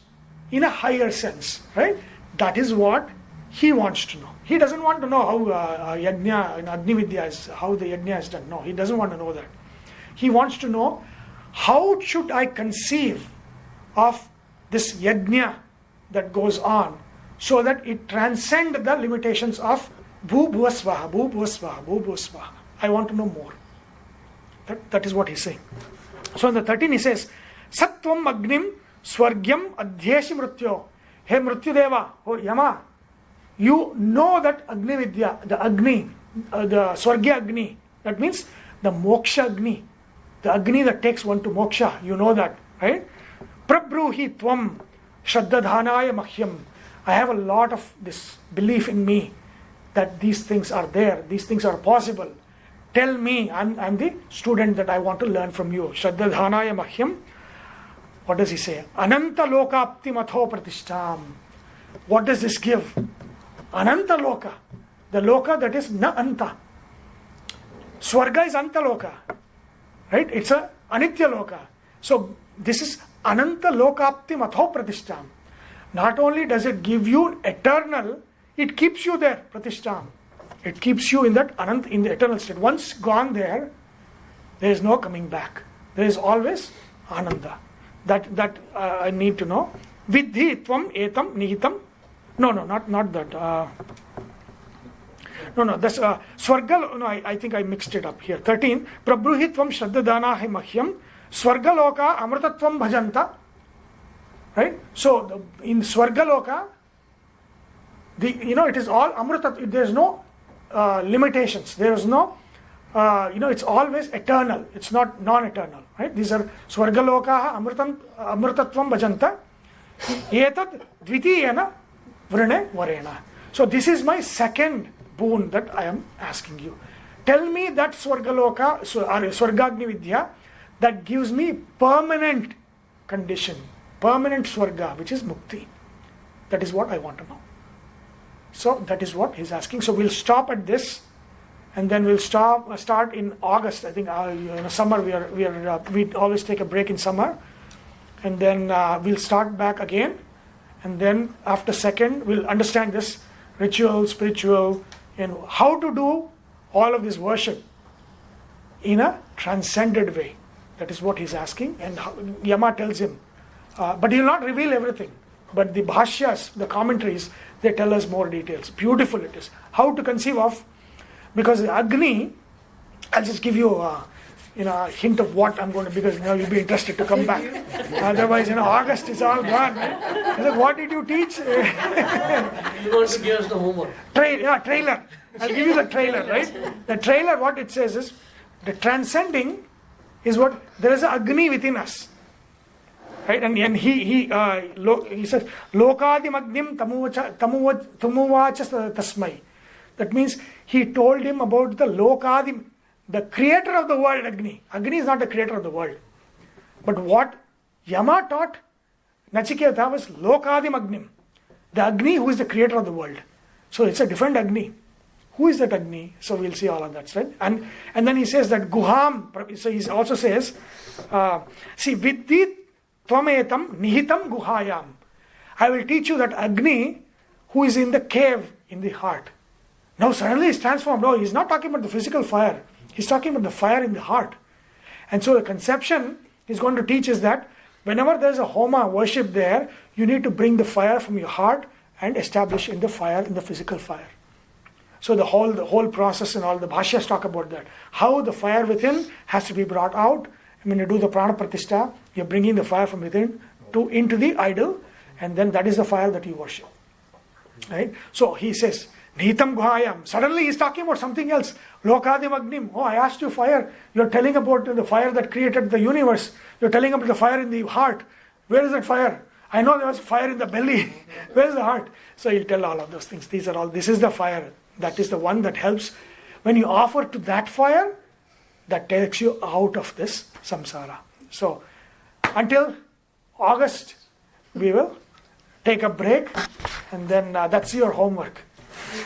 in a higher sense, right? That is what he wants to know. He doesn't want to know how yagna in Agni Vidya is, how the yagna is done. No, he doesn't want to know that. He wants to know, how should I conceive of this yagna that goes on, so that it transcends the limitations of bhu bhuva svaha, bhu bhuva svaha, bhu bhuva svaha. I want to know more. That is what he's saying. So in the 13 he says, Sattvam Agnim Swargyam Adhyeshi Mrityo. Hey Mrityudeva, oh Yama, you know that Agni Vidya, the Agni, the Swargya Agni, that means the moksha Agni, the Agni that takes one to moksha, you know that, right? Prabruhi Tvam Shraddhadhanaya Mahyam. I have a lot of this belief in me that these things are there, these things are possible. Tell me, I'm the student that I want to learn from you. Shraddhadhanaya Mahyam. What does he say? Ananta lokapti matho pratishtam. What does this give? Ananta loka. The loka that is na anta. Swarga is anta loka. Right? It's a anitya loka. So this is ananta lokapti matho pratishtam. Not only does it give you eternal, it keeps you there, pratishtam. It keeps you in that anant, in the eternal state. Once gone there is no coming back. There is always ananda. That I need to know. Vidhi tvam etam nihitam. No, not that. That's Swargal. No, I think I mixed it up here. 13. Prabruhi tvam shraddadana hi mahyam. Swargaloka amrutatvam bhajanta. Right? So in Swargaloka, it is all amrutat. There is no limitations. There is no, it's always eternal. It's not non-eternal. Right? These are Swargaloka amrutatvam bhajanta. Etad dvitiyena vrane varena. So this is my second boon that I am asking you. Tell me that Swargaloka, Swargagni Vidya, that gives me permanent condition, permanent Swarga, which is Mukti. That is what I want to know. So that is what he's asking. So we'll stop at this, and then we'll start in August. I think summer we always take a break in summer, and then we'll start back again, and then after second we'll understand this ritual, spiritual, and how to do all of this worship in a transcended way. That is what he's asking, and Yama tells him, but he will not reveal everything. But the bhashyas, the commentaries, they tell us more details. Beautiful it is. How to conceive of, because the Agni, I'll just give you a hint of what I'm going to, because you'll be interested to come back. Otherwise, August is all gone. I said, what did you teach? You want to give us the homework. Trailer. I'll give you the trailer, right? The trailer, what it says is, the transcending is what, there is an Agni within us. Right, and he says, Lokadim Agnim Tumuvacha Tasmai. That means he told him about the Lokadim, the creator of the world, Agni. Agni is not the creator of the world. But what Yama taught Nachiketa was Lokadim Agnim, the Agni who is the creator of the world. So it's a different Agni. Who is that Agni? So we'll see all of that, right? And then he says that Guham, so he also says, see, Viddhi Tvametam Nihitam Guhayam. I will teach you that Agni who is in the cave in the heart. Now suddenly he's transformed. No, he's not talking about the physical fire. He's talking about the fire in the heart. And so the conception he's going to teach is that whenever there's a homa worship there, you need to bring the fire from your heart and establish in the fire, in the physical fire. So the whole process and all the bhashyas talk about that. How the fire within has to be brought out. When you do the prana pratishtha, you're bringing the fire from within into the idol, and then that is the fire that you worship. Right? So he says, Nihitam Guhayam. Suddenly he's talking about something else. Lokadim Agnim. Oh, I asked you fire. You're telling about the fire that created the universe. You're telling about the fire in the heart. Where is that fire? I know there was fire in the belly. Where is the heart? So he'll tell all of those things. This is the fire. That is the one that helps. When you offer to that fire, that takes you out of this samsara. So until August, we will take a break, and then that's your homework.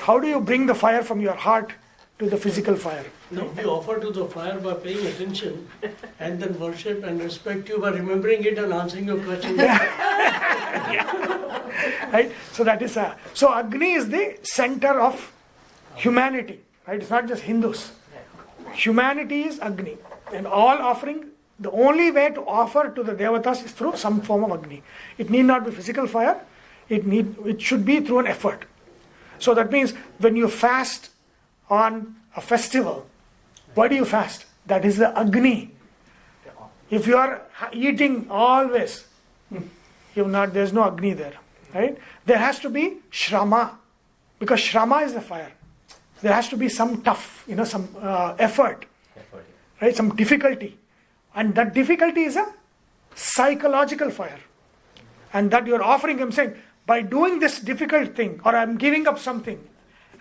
How do you bring the fire from your heart to the physical fire? No, we offer to the fire by paying attention and then worship and respect you by remembering it and answering your question. Right? So that is so Agni is the center of humanity. Right? It's not just Hindus. Humanity is Agni. And all offering, the only way to offer to the devatas is through some form of Agni. It need not be physical fire. It should be through an effort. So that means when you fast on a festival, why do you fast? That is the Agni. If you are eating always, there's no Agni there. Right? There has to be Shrama, because Shrama is the fire. There has to be some tough, some effort, right? Some difficulty. And that difficulty is a psychological fire. And that you're offering him, saying, by doing this difficult thing, or I'm giving up something,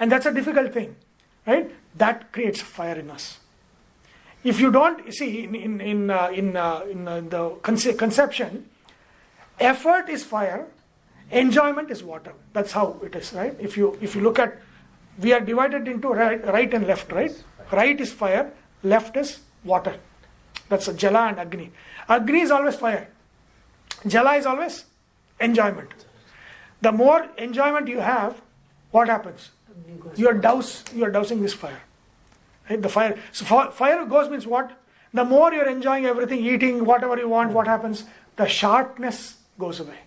and that's a difficult thing, right? That creates fire in us. If you don't, see, in the conception, effort is fire, enjoyment is water. That's how it is, right? If you look at, we are divided into right and left, right? Right is fire, left is water. That's a Jala and Agni. Agni is always fire. Jala is always enjoyment. The more enjoyment you have, what happens? You are dousing this fire. Right? The fire. So fire goes means what? The more you are enjoying everything, eating whatever you want, what happens? The sharpness goes away.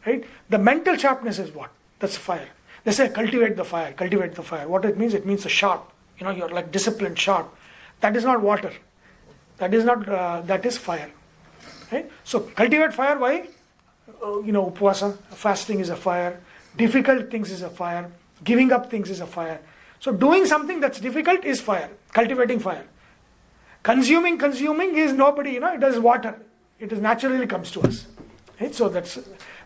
Right? The mental sharpness is what? That's fire. They say cultivate the fire, cultivate the fire. What it means? It means a sharp. You're like disciplined, sharp. That is not water. That is not. That is fire. Right? So cultivate fire. Why? Upvasa, fasting is a fire. Difficult things is a fire. Giving up things is a fire. So doing something that's difficult is fire. Cultivating fire. Consuming is nobody. It is water. It is naturally comes to us. Right? So that's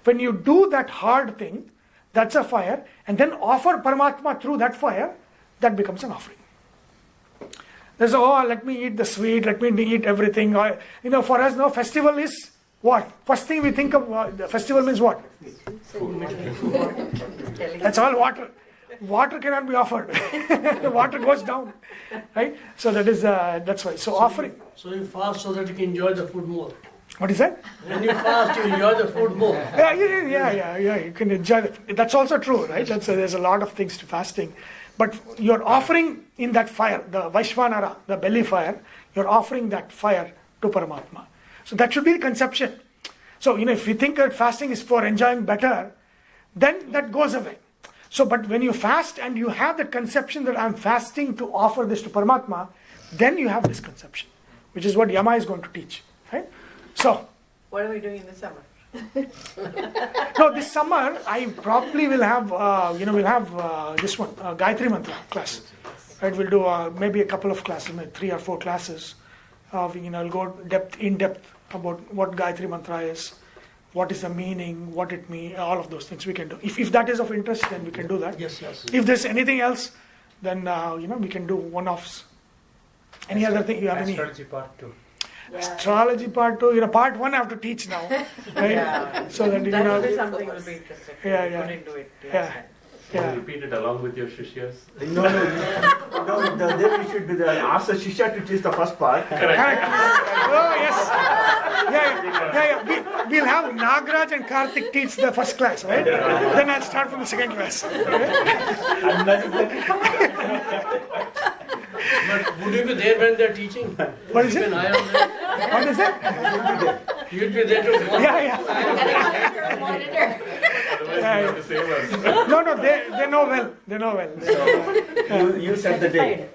when you do that hard thing. That's a fire, and then offer Paramatma through that fire, that becomes an offering. There's let me eat the sweet, let me eat everything. For us, no, festival is what? First thing we think of, the festival means what? That's all water. Water cannot be offered. Water goes down. Right? So that's why. So offering. So you fast so that you can enjoy the food more. What is that? When you fast, you enjoy the food more. Yeah. You can enjoy it. That's also true, right? There's a lot of things to fasting. But you're offering in that fire, the Vaishvanara, the belly fire, you're offering that fire to Paramatma. So that should be the conception. So, if you think that fasting is for enjoying better, then that goes away. So, but when you fast and you have that conception that I'm fasting to offer this to Paramatma, then you have this conception, which is what Yama is going to teach, right? So, what are we doing in the summer? No, this summer I probably will have, this one, Gayatri Mantra class. Right, we'll do maybe a couple of classes, maybe 3 or 4 classes. I'll go in depth about what Gayatri Mantra is, what is the meaning, what it means, all of those things we can do. If that is of interest, then we can do that. Yes. If there's anything else, then we can do one-offs. Any other thing you have? Astrology part 2. Yeah. Astrology part 2, part 1 I have to teach now, right? Yeah. So that That will be something will be interesting. Yeah. Couldn't do it last Yeah. time. Yeah. Repeat it along with your shishyas. No, then we should ask the Shishya to teach the first part. Correct. Oh, yes. Yeah. We'll have Nagraj and Karthik teach the first class, right? Then I'll start from the second class. But would you be there when they're teaching? What is Keep it? an eye on them. What is it? You'd be there to monitor. Yeah. Monitor. Otherwise, you have to save us. No, they know well. They know well. You set the date.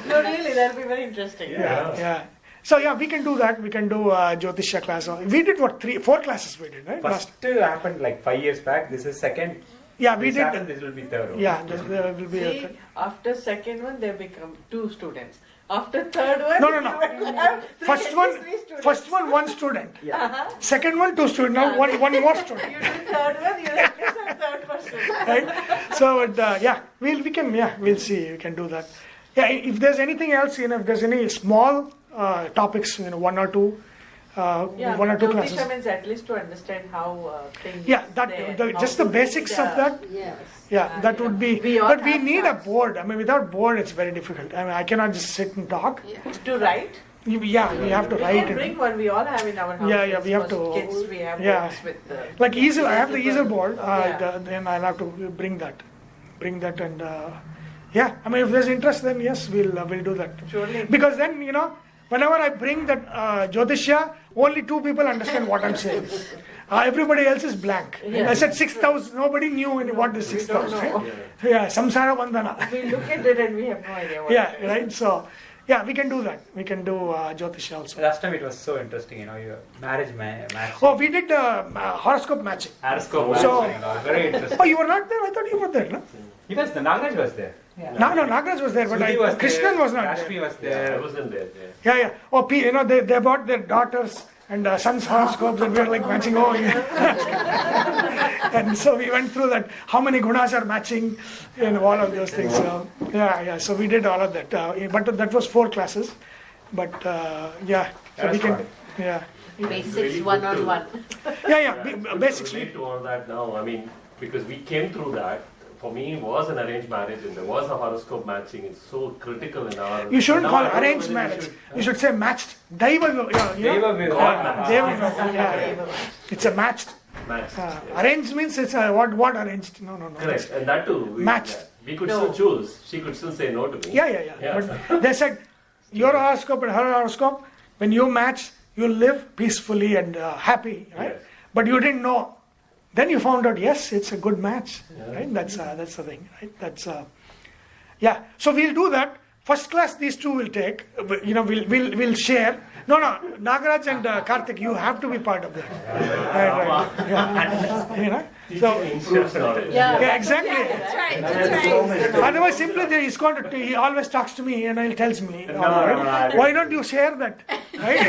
No, really, that'll be very interesting. Yeah. So yeah, we can do that. We can do Jyotisha class. We did what, 4 classes we did, right? First happened like 5 years back. This is second. Yeah, we This did. happened, this will be third one. Yeah, there will be a See, third. after second one, they become 2 students. After third one, No. you will have three- First at one, least 3 students. first one, 1 student. Uh-huh. Second one, 2 students. Now one more student. You do third one, you'll at least have third person. Right? So we'll see. We can do that. Yeah, if there's anything else, if there's any small topics, 1 or 2. Yeah, 1 or 2 Jyotisha classes. means at least to understand how things. Yeah, there, just how the to basics lead, of that. Yes. Yeah, that would be. We all But we have need a class. board. I mean, without board, it's very difficult. I mean, I cannot just sit and talk. To write. Yeah, we have to We write can it. bring one. We all have in our house. Yeah, we have to- Kids, we have yeah. books with the. Like easel, I have the easel board. Yeah. Then I'll have to bring that, and yeah. I mean, if there's interest, then yes, we'll do that. Surely. Because then whenever I bring that Jyotisha, only 2 people understand what I'm saying. Everybody else is blank. Yeah. I said 6,000. Nobody knew what is We 6,000. don't know. Right? Yeah, samsara bandhana. We look at it and we have no idea what Yeah, it is. right. So yeah, we can do that. We can do Jyotisha also. Last time it was so interesting, your marriage match. Oh, we did horoscope matching. Horoscope So- matching, very interesting. Oh, you were not there? I thought you were there, no? Because the Nagraj was there. No, Nagraj was there, but Sudhi was Krishnan there, was not Rashmi there. was I there. wasn't there. Yeah. Oh, they bought their daughters and sons' horoscopes, and we were like matching. Oh, yeah. And so we went through that. How many gunas are matching, all of those things. So yeah. So we did all of that. But that was 4 classes. But yeah, so That's we can. fun. Yeah. Basics Really good one-on-one. Yeah. Good Basics. to relate to all that now. I mean, because we came through that. For me, it was an arranged marriage, and there was a horoscope matching. It's so critical in our. You shouldn't Now call I don't know arranged whether we marriage. should- You should say matched. Daiva. Deva Vivaha. Yeah. It's a matched. Matched. yes. Arranged means it's what arranged? No. Correct, and that too. Matched. We could No. still choose. She could still say no to me. Yeah. But they said your horoscope and her horoscope, when you match, you'll live peacefully and happy, right? Yes. But you didn't know. Then you found out, yes, it's a good match, Yeah. right? That's the thing, right? Yeah. So we'll do that. First class, these 2 will take. We'll share. No, Nagaraj and Karthik, you have to be part of that. Right. Yeah. So. Improves knowledge. Yeah, exactly. That's right. Otherwise, simply he always talks to me and he tells me. No, Why don't you share that? Right?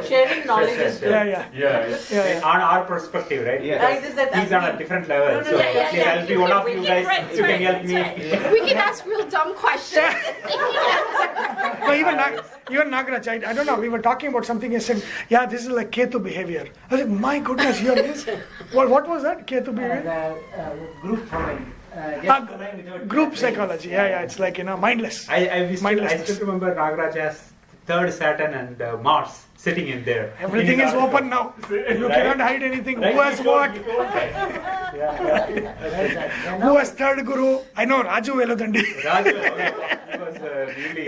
Sharing knowledge is good. Yeah. On our perspective, right? Like this, that He's on a different level. No, no, So yeah, please, I'll be one of you guys. You can help me. We can ask real dumb questions. But even Nagaraj, I don't know, we were talking about something, he said, yeah, this is like Ketu behavior. I said, my goodness, you're this? What was that, Ketu behavior? Group following. Group psychology, yeah, it's like, mindless. I Mindlessness. still remember Nagraj as 3rd Saturn and Mars sitting in there. Everything is open now. You cannot hide anything. Who has what? Who has 3rd Guru? I know, Raju Veludandi. Raju, he was really.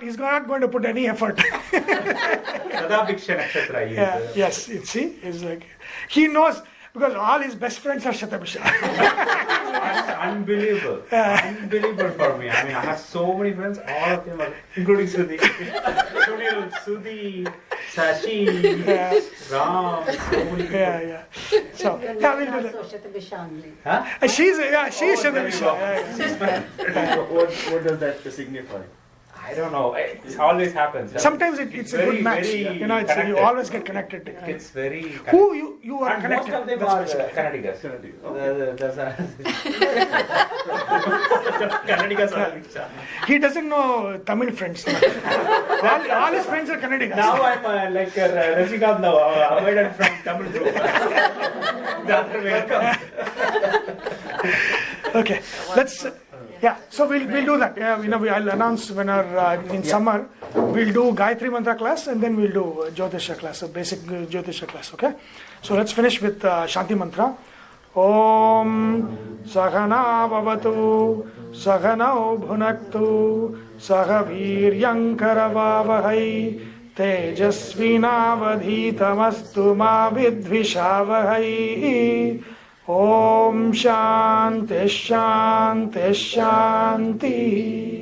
He's not going to put any effort. Sadabhiksha Nakshatra. he is, Yeah, yes, you see, it's like, he knows, because all his best friends are Shatabhisha. That's unbelievable. Unbelievable for me. I mean, I have so many friends, all of them are, including Sudhi. Sudhi, Sashi, Ram, so many people. Yeah. So, yeah, we'll do that. Huh? She's Shatabhisha. Yeah. What does that signify? I don't know. It always happens. Sometimes it's a very, good match. very You connected. always get connected. It's very. Who you are And connected. most of them that's are basically. Kannadigas. Okay. That's Kannadigas are Diksha. He doesn't know Tamil friends. all his friends are Kannadigas. Now I'm like Rajikant now, avoided from Tamil group. After welcome. Okay, let's. Yeah, so we'll do that. Yeah, I'll announce when in summer we'll do Gayatri Mantra class and then we'll do Jyotisha class, a basic Jyotisha class. Okay, so let's finish with Shanti Mantra. Om Sahana Bhavatu Sahanau Bhunaktu Sahaviryam Karavavahai Tejasvinavadhitamastu ma vidvishavahai. Om Shanti Shanti Shanti.